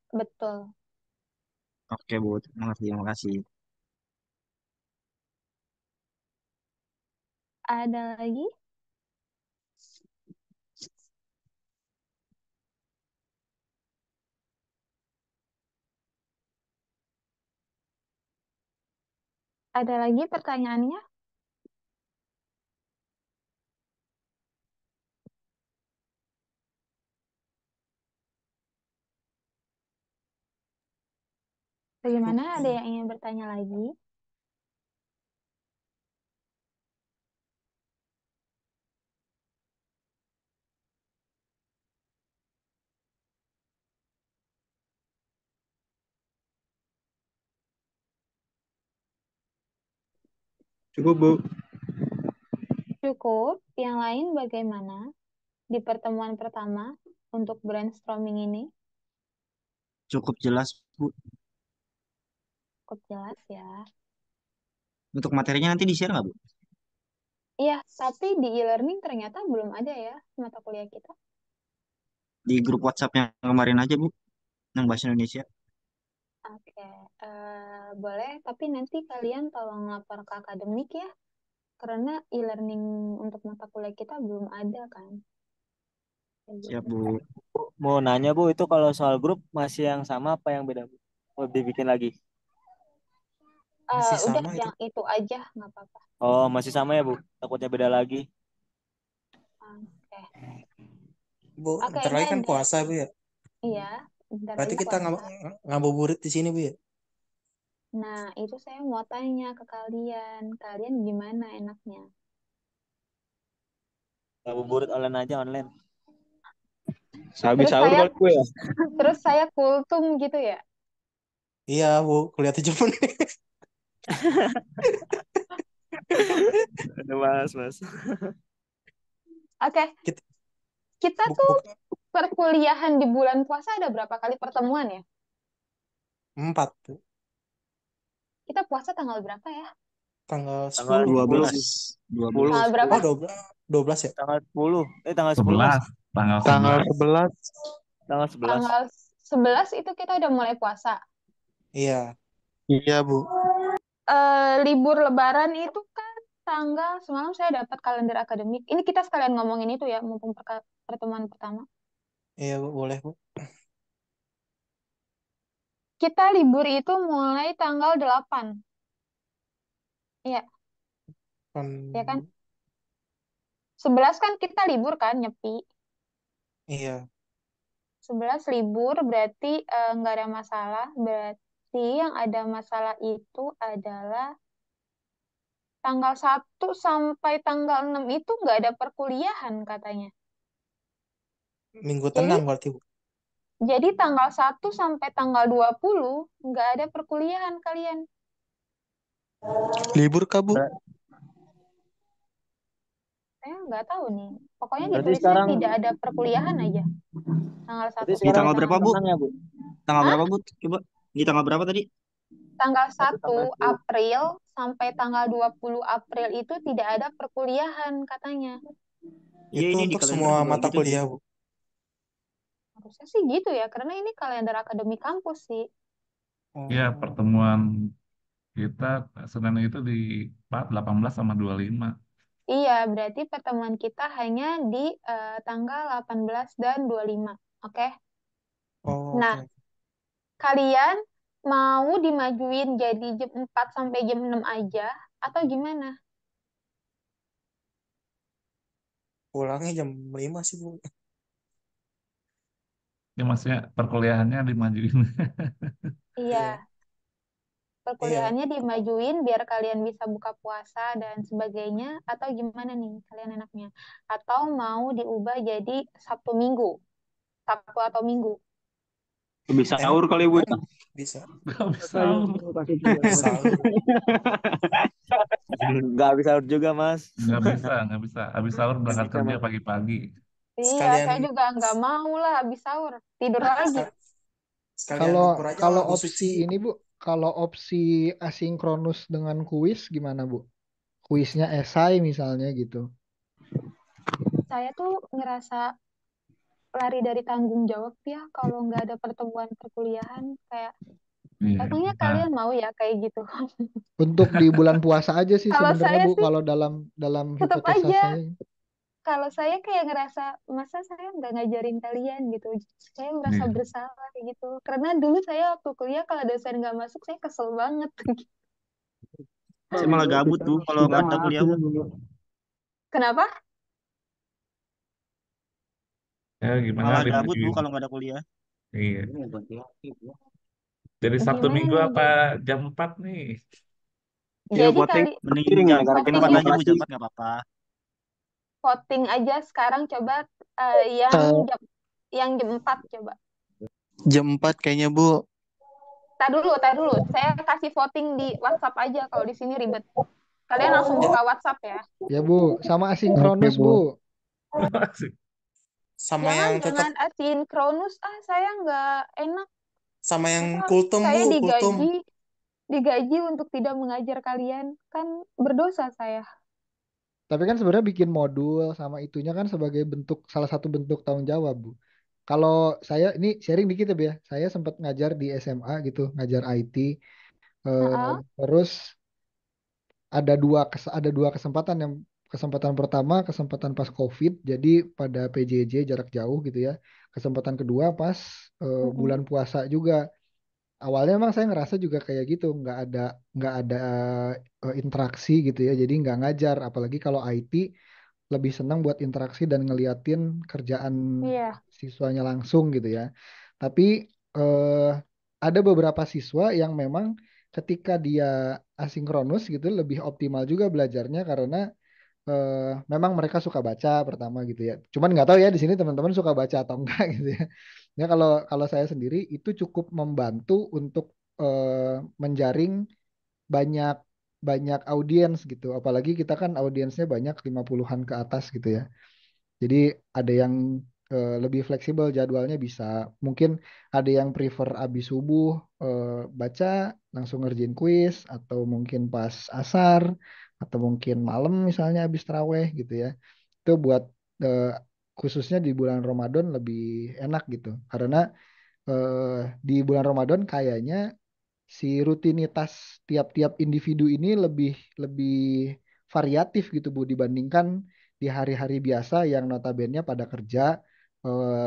betul. Oke, Bu, mengerti, terima kasih. Ada lagi? Ada lagi pertanyaannya? Bagaimana? Ada yang ingin bertanya lagi? Cukup, Bu. Cukup. Yang lain bagaimana di pertemuan pertama untuk brainstorming ini? Cukup jelas, Bu. Cukup jelas ya. Untuk materinya nanti di-share nggak, Bu? Iya, tapi di e-learning ternyata belum ada ya mata kuliah kita. Di grup WhatsApp yang kemarin aja, Bu, yang bahasa Indonesia. Oke, boleh. Tapi nanti kalian tolong lapor ke akademik ya, karena e-learning untuk mata kuliah kita belum ada kan. Kayak Siap, gitu. Bu. Mau nanya Bu, itu kalau soal grup masih yang sama apa yang beda Bu? Mau dibikin lagi? Masih Udah sama itu. yang itu aja, nggak apa-apa. Oh, masih sama ya Bu? Takutnya beda lagi. Oke, Bu, oke ntar ini lagi kan ada. puasa, Bu ya. Iya, bentar Berarti lagi kita puasa. ngabuburit di sini, Bu ya. Nah, itu saya mau tanya ke kalian. Kalian gimana enaknya? Ngabuburit online aja online. Sehabis Terus sahur saya kali Bu ya. terus saya kultum gitu ya? Iya, Bu, kuliah 7 menit. Ada Mas, Mas. Oke, Kita, kita bu, tuh bu, perkuliahan di bulan puasa ada berapa kali pertemuan ya? 4, Bu. Kita puasa tanggal berapa ya? Tanggal Tanggal 10. 12, 10. 12. Tanggal berapa? Oh, 12 ya? Tanggal 10. Tanggal 10 Mas. 11, tanggal Tanggal 11. 11. Tanggal 11. Tanggal 11 itu kita udah mulai puasa. Iya. Iya, Bu. Libur Lebaran itu kan tanggal semalam saya dapat kalender akademik. Ini kita sekalian ngomongin itu ya, mumpung pertemuan pertama. Iya, Bu, boleh, Bu. Kita libur itu mulai tanggal 8. Iya, Kan, ya kan? 11 kan kita libur kan, nyepi. iya. 11 libur berarti nggak ada masalah. Berarti yang ada masalah itu adalah tanggal 1 sampai tanggal 6 itu nggak ada perkuliahan katanya. Minggu Jadi tenang berarti, Bu. jadi tanggal 1 sampai tanggal 20 nggak ada perkuliahan kalian. Libur kah, Bu? Saya nggak tahu nih. Pokoknya Berarti ditulisnya sekarang tidak ada perkuliahan aja. Tanggal 1 berarti Di sekarang tanggal sampai berapa, tanggal Bu? tenang ya, Bu? Tanggal Hah? berapa, Bu? Coba. Di tanggal berapa tadi? Tanggal 1 1 sampai 10. April sampai tanggal 20 April itu tidak ada perkuliahan katanya. Iya, Itu ini di untuk kalender semua juga mata gitu. kuliah, Bu. Harusnya sih gitu ya, karena ini kalender akademik kampus sih. Ya, Oh, pertemuan kita Senin itu di 18 sama 25. Iya, berarti pertemuan kita hanya di tanggal 18 dan 25. Oke? oh, Nah, oke. kalian mau dimajuin jadi jam 4 sampai jam 6 aja atau gimana? Pulangnya jam 5 sih, Bu. Ya, maksudnya perkuliahannya dimajuin. Iya, Iya. Iya. perkuliahannya dimajuin biar kalian bisa buka puasa dan sebagainya atau gimana nih kalian enaknya? Atau mau diubah jadi Sabtu Minggu? Sabtu atau Minggu? Lebih Emang sahur kali, Bu. bisa. Gak bisa sahur. Sahur. Nggak bisa sahur juga, Mas. Nggak bisa, nggak bisa. Habis sahur Nggak berangkat bisa, kerja Mas. pagi-pagi. Iya, Sekalian saya juga nggak mau lah habis sahur. Tidur lagi. sekalian Kalau ukur aja kalau Bu opsi Suci. ini Bu, kalau opsi asinkronus dengan kuis gimana Bu? Kuisnya esai misalnya gitu. Saya tuh ngerasa lari dari tanggung jawab ya kalau nggak ada pertemuan perkuliahan. Kayak, Iya. emangnya Nah, kalian mau ya kayak gitu? Untuk di bulan puasa aja sih Kalau sebenarnya saya Bu, sih kalau dalam tetap hipotesa aja. saya. Kalau saya kayak ngerasa, masa saya nggak ngajarin kalian gitu. Saya merasa iya. bersalah kayak gitu. Karena dulu saya waktu kuliah kalau dosen nggak masuk, saya kesel banget. Saya malah gabut, Bu, kalau nggak ada kuliah, Bu. Kenapa? Ya, gimana Malah gabut, Bu, dimajuin? kalau nggak ada kuliah. Iya. Jadi Sabtu Gimana Minggu nih? apa jam 4 nih? Iya, Jadi voting. kali Mending jam voting 4 yuk, aja, Bu. Jam 4 nggak apa-apa. voting aja sekarang coba yang jam 4 coba. Jam 4 kayaknya Bu. Tar dulu. Saya kasih voting di WhatsApp aja kalau di sini ribet. Kalian langsung buka WhatsApp ya. Ya Bu, sama Oke, asinkronus Bu. Bu. Sama yang tetap Jangan asinkronus. Saya nggak enak. sama yang Masa kultum saya Bu, kultum. digaji untuk tidak mengajar kalian, kan berdosa saya. Tapi kan sebenarnya bikin modul sama itunya kan sebagai bentuk salah satu bentuk tanggung jawab Bu. Kalau saya ini sharing dikit ya Bu ya. Saya sempat ngajar di SMA gitu, ngajar IT. Heeh. Terus ada dua kesempatan. Yang kesempatan pertama kesempatan pas COVID, jadi pada PJJ jarak jauh gitu ya. Kesempatan kedua pas bulan puasa juga. Awalnya emang saya ngerasa juga kayak gitu, nggak ada interaksi gitu ya, jadi nggak ngajar. Apalagi kalau IT lebih senang buat interaksi dan ngeliatin kerjaan Iya. siswanya langsung gitu ya. Tapi eh, ada beberapa siswa yang memang ketika dia asinkronus gitu lebih optimal juga belajarnya karena memang mereka suka baca pertama gitu ya. Cuman nggak tahu ya di sini teman-teman suka baca atau enggak gitu ya. Ya kalau kalau saya sendiri itu cukup membantu untuk menjaring banyak banyak audiens gitu. Apalagi kita kan audiensnya banyak 50-an ke atas gitu ya. Jadi ada yang lebih fleksibel jadwalnya bisa. Mungkin ada yang prefer abis subuh baca langsung ngerjain kuis atau mungkin pas asar atau mungkin malam misalnya abis taraweh gitu ya. Itu buat eh, khususnya di bulan Ramadan lebih enak gitu. Karena di bulan Ramadan kayaknya si rutinitas tiap-tiap individu ini lebih lebih variatif gitu Bu dibandingkan di hari-hari biasa yang notabene pada kerja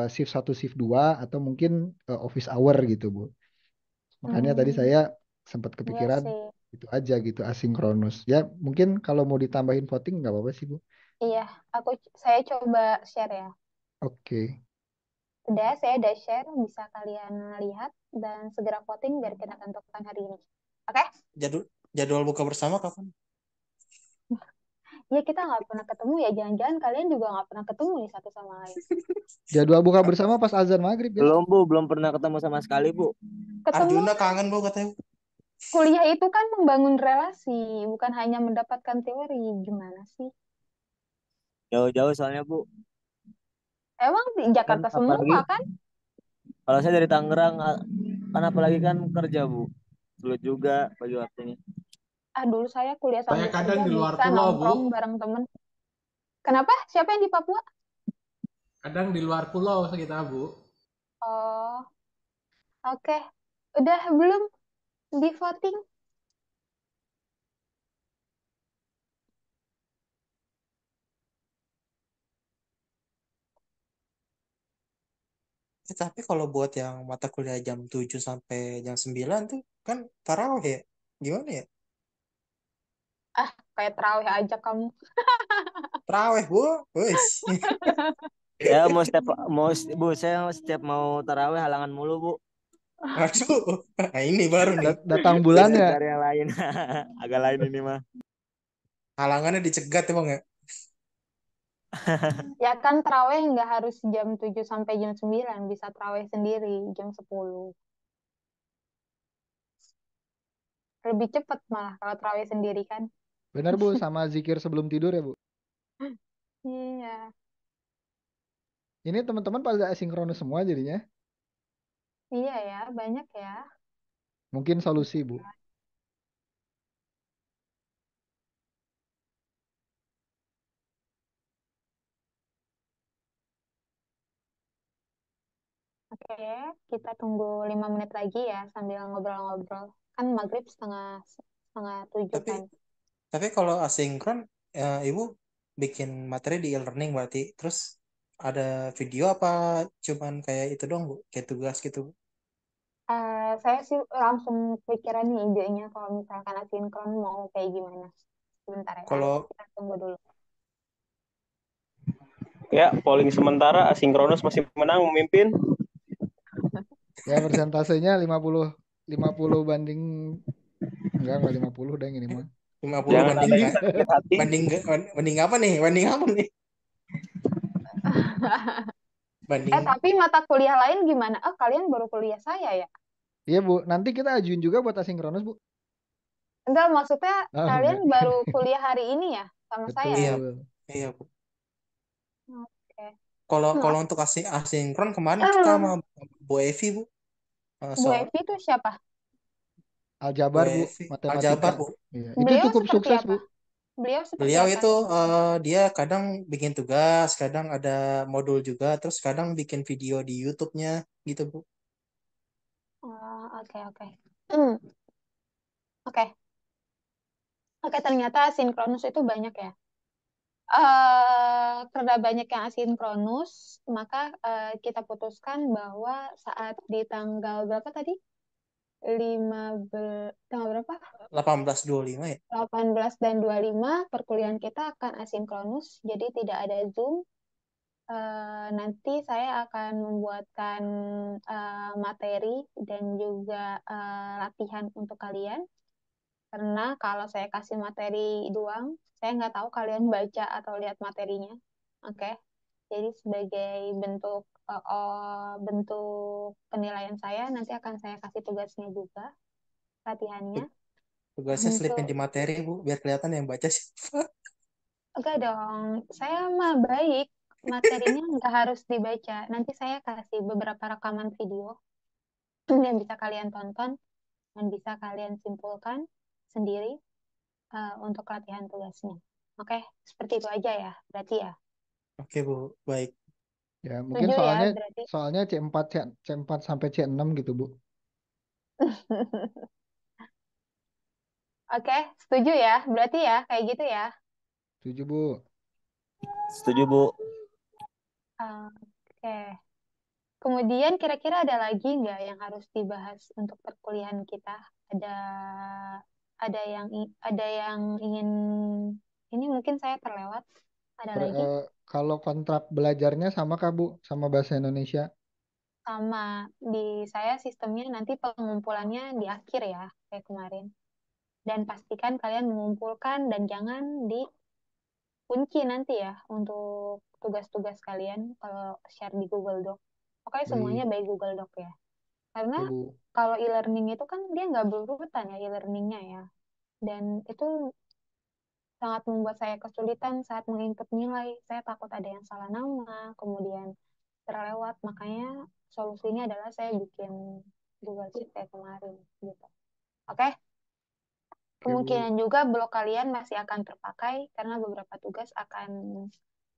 shift satu shift 2 atau mungkin office hour gitu Bu. Makanya tadi saya sempat Iya kepikiran sih. itu aja gitu asinkronus. Ya mungkin kalau mau ditambahin voting nggak apa-apa sih Bu. Iya, saya coba share ya. Oke. Saya udah share, bisa kalian lihat dan segera voting biar kita tentukan hari ini. Oke? Jadwal jadwal buka bersama kapan? Ya kita nggak pernah ketemu ya, jangan-jangan kalian juga nggak pernah ketemu nih satu sama lain. Jadwal buka bersama pas azan maghrib ya. Belum, Bu. Belum pernah ketemu sama sekali, Bu. Ketemu Arjuna kangen Bu katanya. kuliah itu kan membangun relasi, bukan hanya mendapatkan teori. Gimana sih? Jauh-jauh soalnya Bu. Emang di Kan Jakarta apalagi semua kan? kalau saya dari Tangerang, kan apalagi kan kerja Bu. Sulit juga bagi waktunya. Dulu saya kuliah Saya sambil kadang kerja di luar bisa pulau, Bu. nongkrong bareng temen. Kenapa? Siapa yang di Papua? Kadang di luar pulau kita, Bu. Oh, oke. Udah belum di voting? Tapi kalau buat yang mata kuliah jam 7 sampai jam 9 tuh kan tarawih ya. Gimana ya? Kayak terawih aja kamu. Tarawih, Bu. Wis. Ya Bu, saya setiap mau tarawih halangan mulu Bu. Aduh. Nah, ini baru nih. Datang bulan Bisa ya. cari yang lain. Agak lain ini mah. Halangannya dicegat emang ya. Ya kan terawih nggak harus jam 7 sampai jam 9. Bisa terawih sendiri jam 10. Lebih cepat malah kalau terawih sendiri kan. Benar Bu, sama zikir sebelum tidur ya Bu. Iya. Ini teman-teman pada asinkronus semua jadinya. Iya ya, banyak ya. Mungkin solusi Bu. Oke, kita tunggu 5 menit lagi ya sambil ngobrol-ngobrol. Kan maghrib setengah 7 Tapi kan. tapi kalau asinkron Ibu bikin materi di e-learning berarti terus ada video apa cuman kayak itu doang Bu? Kayak tugas gitu Bu? Saya sih langsung pikiran nih idenya kalau misalkan asinkron mau kayak gimana. Sebentar ya, Kalau kita tunggu dulu. Ya, polling sementara asinkronus masih menang memimpin. Ya persentasenya 50 banding enggak 50 deh ini mah. 50 Jangan banding ada yang sakit hati. banding apa nih? Banding apa nih? Banding Tapi mata kuliah lain gimana? Kalian baru kuliah saya ya? Iya Bu, nanti kita ajuin juga buat asinkronus Bu. Enggak, maksudnya Oh kalian enggak. baru kuliah hari ini ya sama saya ya? iya, Betul. iya Bu. Oke. Kalau Hmm, kalau untuk asinkron kemarin kita sama ah, Bu Evi Bu. Bu Soal Evi itu siapa? Bu Aljabar Bu, Evi matematika. Aljabar Bu. Iya, itu Beliau cukup seperti sukses apa? Bu. Beliau seperti Beliau apa? itu dia kadang bikin tugas, kadang ada modul juga, terus kadang bikin video di YouTube-nya gitu Bu. Oke, oke. Hmm, oke. Oke, ternyata asinkronus itu banyak ya. Karena banyak yang asinkronus, maka kita putuskan bahwa saat di tanggal berapa tadi? 15, tanggal berapa? 18.25 ya. 18 dan 25 perkuliahan kita akan asinkronus, jadi tidak ada Zoom. Nanti saya akan membuatkan materi dan juga latihan untuk kalian. Karena kalau saya kasih materi doang, saya nggak tahu kalian baca atau lihat materinya. Oke, jadi sebagai bentuk penilaian saya, nanti akan saya kasih tugasnya juga, latihannya. Tugasnya selipin Untuk di materi Bu, biar kelihatan yang baca siapa. Enggak dong, saya mah baik. Materinya nggak harus dibaca. Nanti saya kasih beberapa rekaman video yang bisa kalian tonton dan bisa kalian simpulkan sendiri untuk latihan tugasnya. Oke, seperti itu aja ya, berarti ya. Oke Bu, baik. Ya, mungkin Setuju ya, soalnya berarti. soalnya C4 sampai C6 gitu Bu. Oke, setuju ya, berarti ya, kayak gitu ya. Setuju Bu. Setuju Bu. Oke. Kemudian kira-kira ada lagi nggak yang harus dibahas untuk perkuliahan kita? Ada ada yang ingin ini mungkin saya terlewat. Ada lagi Kalau kontrak belajarnya sama Kak Bu, sama bahasa Indonesia. sama di saya sistemnya nanti pengumpulannya di akhir ya kayak kemarin. Dan pastikan kalian mengumpulkan dan jangan dikunci nanti ya untuk tugas-tugas kalian kalau share di Google Doc. Pokoknya semuanya Baik, by Google Doc ya. Karena oke Bu. kalau e-learning itu kan dia nggak berurutan ya e-learningnya ya. Dan itu sangat membuat saya kesulitan saat menginput nilai. Saya takut ada yang salah nama, kemudian terlewat. Makanya solusinya adalah saya bikin Google Sheet kayak kemarin gitu. Oke? Oke, Bu. Kemungkinan juga blog kalian masih akan terpakai karena beberapa tugas akan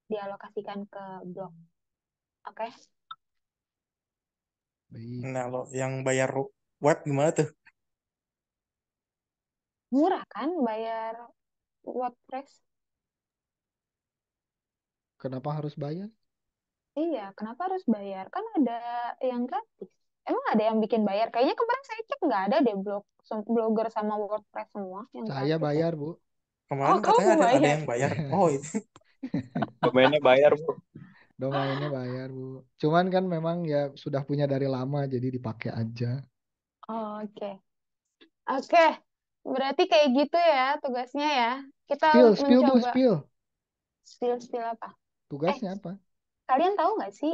dialokasikan ke blog. Oke? Baik. Nah, lo yang bayar web gimana tuh? Murah kan bayar WordPress? Kenapa harus bayar? Iya, kenapa harus bayar? Kan ada yang gratis. Emang ada yang bikin bayar? Kayaknya kemarin saya cek nggak ada deh blogger sama WordPress semua yang Saya gratis. bayar, Bu. Oh, Kemarin kamu katanya ada bayar? yang bayar. Oh, itu. Domainnya bayar, Bu. Domainnya bayar, Bu. Cuman kan memang ya sudah punya dari lama, jadi dipakai aja. Oh, oke. Oke, berarti kayak gitu ya tugasnya ya. Kita Spill, Bu, mencoba spill. spill apa? Tugasnya apa? Kalian tahu nggak sih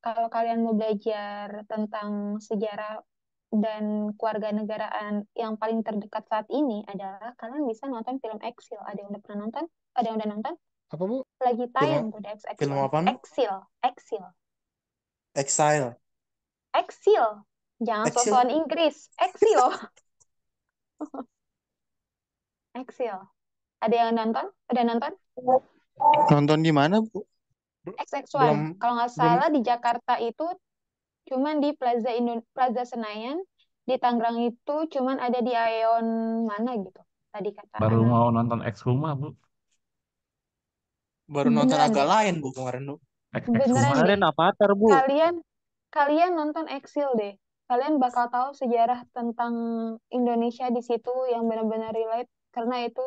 kalau kalian mau belajar tentang sejarah dan kewarganegaraan yang paling terdekat saat ini adalah kalian bisa nonton film Exil. Ada yang udah pernah nonton? Ada yang udah nonton? Apa, Bu? Lagi tayang Film tuh di film X1. apa? Exil, Exil, Exile. Exil. Jangan Exile. sosokan Inggris. Exil, Exil. Ada yang nonton? Udah nonton? Nonton di mana, Bu? XX1. Belum Kalau nggak belum salah di Jakarta itu cuman di Plaza Senayan, di Tangerang itu cuman ada di Aeon mana gitu. Tadi kata Baru anak. mau nonton Ex Huma, Bu. baru nonton Beneran agak deh. lain, Bu, kemarin, Bu. Ex Huma. Beneran deh. Kemarin Avatar, Bu. Kalian nonton Exil deh. Kalian bakal tahu sejarah tentang Indonesia di situ yang benar-benar relate karena itu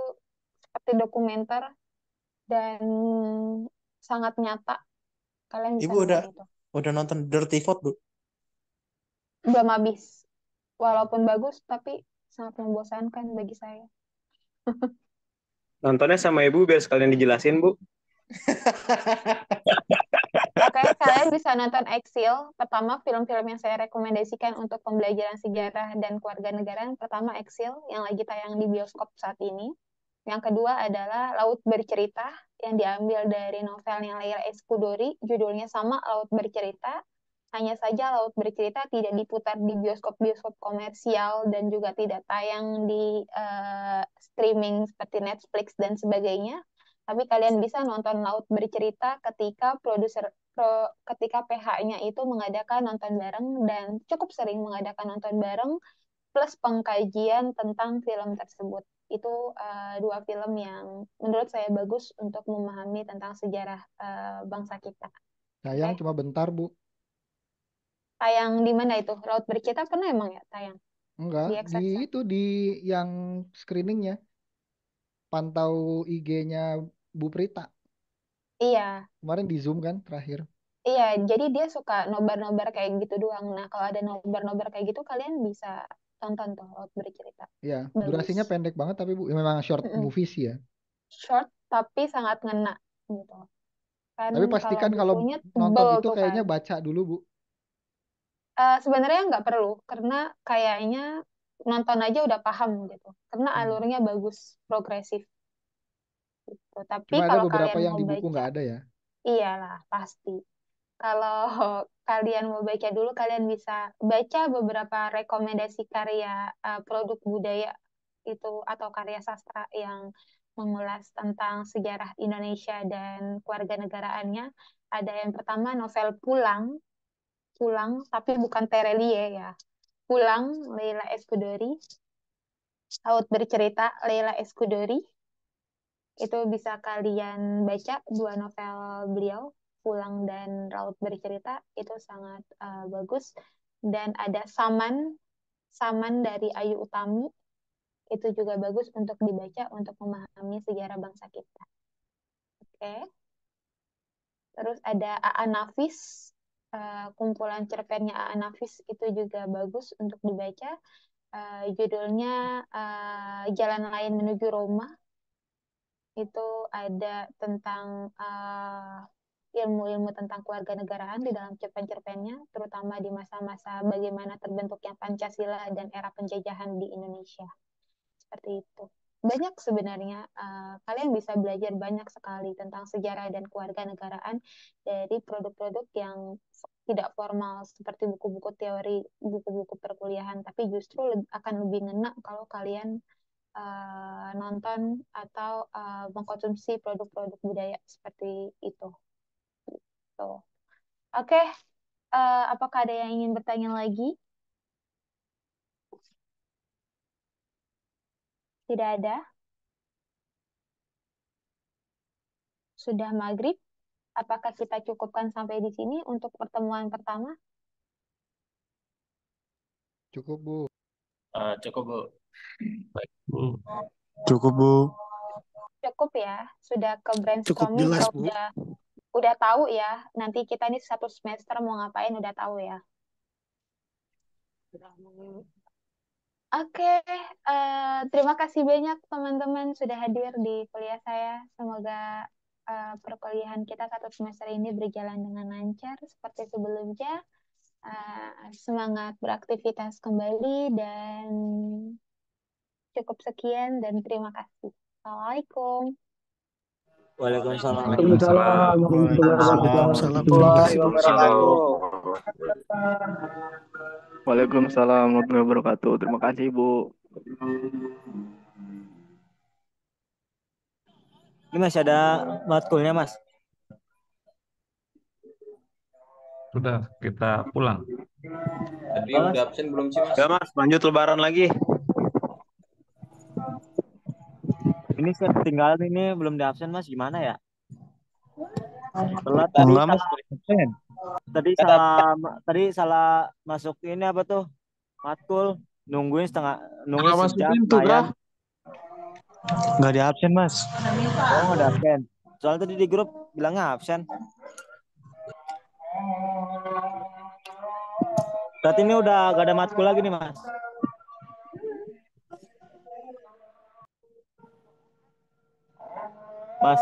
seperti dokumenter dan sangat nyata. Kalian bisa Ibu nonton itu. udah nonton Dirty Vote, Bu? Belum habis. Walaupun bagus tapi sangat membosankan bagi saya. Nontonnya sama ibu biar sekalian dijelasin, Bu. Oke, kalian bisa nonton Exil. Pertama, film-film yang saya rekomendasikan untuk pembelajaran sejarah dan kewarganegaraan. Pertama, Exil, yang lagi tayang di bioskop saat ini. Yang kedua adalah Laut Bercerita, yang diambil dari novelnya Leila Eskudori. Judulnya sama, Laut Bercerita. Hanya saja Laut Bercerita tidak diputar di bioskop-bioskop komersial dan juga tidak tayang di streaming seperti Netflix dan sebagainya. Tapi kalian bisa nonton Laut Bercerita ketika PH-nya itu mengadakan nonton bareng dan cukup sering mengadakan nonton bareng plus pengkajian tentang film tersebut. Itu dua film yang menurut saya bagus untuk memahami tentang sejarah bangsa kita. Sayang Oke. cuma bentar, Bu. Tayang di mana itu? Laut Bercerita pernah emang ya tayang Enggak, di di XX? itu di yang screeningnya. Pantau IG-nya Bu Prita. Iya, Kemarin di Zoom kan terakhir. iya. Jadi dia suka nobar-nobar kayak gitu doang. Nah, kalau ada nobar-nobar kayak gitu, kalian bisa tonton tuh Laut Bercerita. Ya, Bagus. durasinya pendek banget tapi Bu, ya, memang short Mm-mm. movie sih ya. Short tapi sangat ngena gitu. Kan Tapi kalau pastikan kalau bukunya nonton tebel itu tuh kan. kayaknya baca dulu, Bu. Sebenarnya nggak perlu karena kayaknya nonton aja udah paham gitu. Karena alurnya bagus, progresif gitu. Tapi Cuma ada kalau beberapa kalian yang mau di buku baca, nggak ada ya. iyalah pasti. Kalau kalian mau baca dulu, kalian bisa baca beberapa rekomendasi karya produk budaya itu atau karya sastra yang mengulas tentang sejarah Indonesia dan kewarganegaraannya. Ada yang pertama novel Pulang, Pulang tapi bukan Terelie ya. Pulang Leila Eskudori, Laut Bercerita Leila Eskudori. Itu bisa kalian baca dua novel beliau, Pulang dan Laut Bercerita, itu sangat bagus. Dan ada Saman, Saman dari Ayu Utami, itu juga bagus untuk dibaca untuk memahami sejarah bangsa kita. Oke. Terus ada A.A. Nafis, kumpulan cerpennya A.A. Nafis itu juga bagus untuk dibaca. Judulnya Jalan Lain Menuju Roma. Itu ada tentang ilmu-ilmu tentang kewarganegaraan di dalam cerpen-cerpennya, terutama di masa-masa bagaimana terbentuknya Pancasila dan era penjajahan di Indonesia. Seperti itu. banyak sebenarnya. Kalian bisa belajar banyak sekali tentang sejarah dan kewarganegaraan dari produk-produk yang tidak formal seperti buku-buku teori, buku-buku perkuliahan, tapi justru akan lebih ngena kalau kalian nonton atau mengkonsumsi produk-produk budaya seperti itu. Gitu. Oke, apakah ada yang ingin bertanya lagi? Tidak ada. Sudah maghrib. Apakah kita cukupkan sampai di sini untuk pertemuan pertama? Cukup, Bu. Cukup, Bu. Baik, Bu. Cukup, Bu. Cukup ya. Sudah ke Cukup brainstorming jelas, atau Bu. udah tahu ya. Nanti kita ini satu semester mau ngapain udah tahu ya. Oke, terima kasih banyak teman-teman sudah hadir di kuliah saya. Semoga perkuliahan kita satu semester ini berjalan dengan lancar seperti sebelumnya. Semangat beraktivitas kembali dan cukup sekian dan terima kasih. Assalamualaikum. Waalaikumsalam. Waalaikumsalam. Waalaikumsalam. Terima kasih, Bu. Waalaikumsalam warahmatullahi wabarakatuh. Terima kasih, Bu. Ini masih ada matkulnya, Mas. Sudah, kita pulang. Tadi udah absen belum sih, Mas? Ya, Mas, lanjut lebaran lagi. Ini saya ketinggalan ini belum di absen, Mas. Gimana ya? Telat tadi. Enggak, Mas. Tadi salah masuk ini apa tuh? Matkul. Nungguin Nggak sejam. masukin tuh, Bra. Nggak di absen, Mas. Oh, nggak ada absen. Soalnya tadi di grup bilangnya absen. Berarti ini udah gak ada matkul lagi nih, Mas. Mas.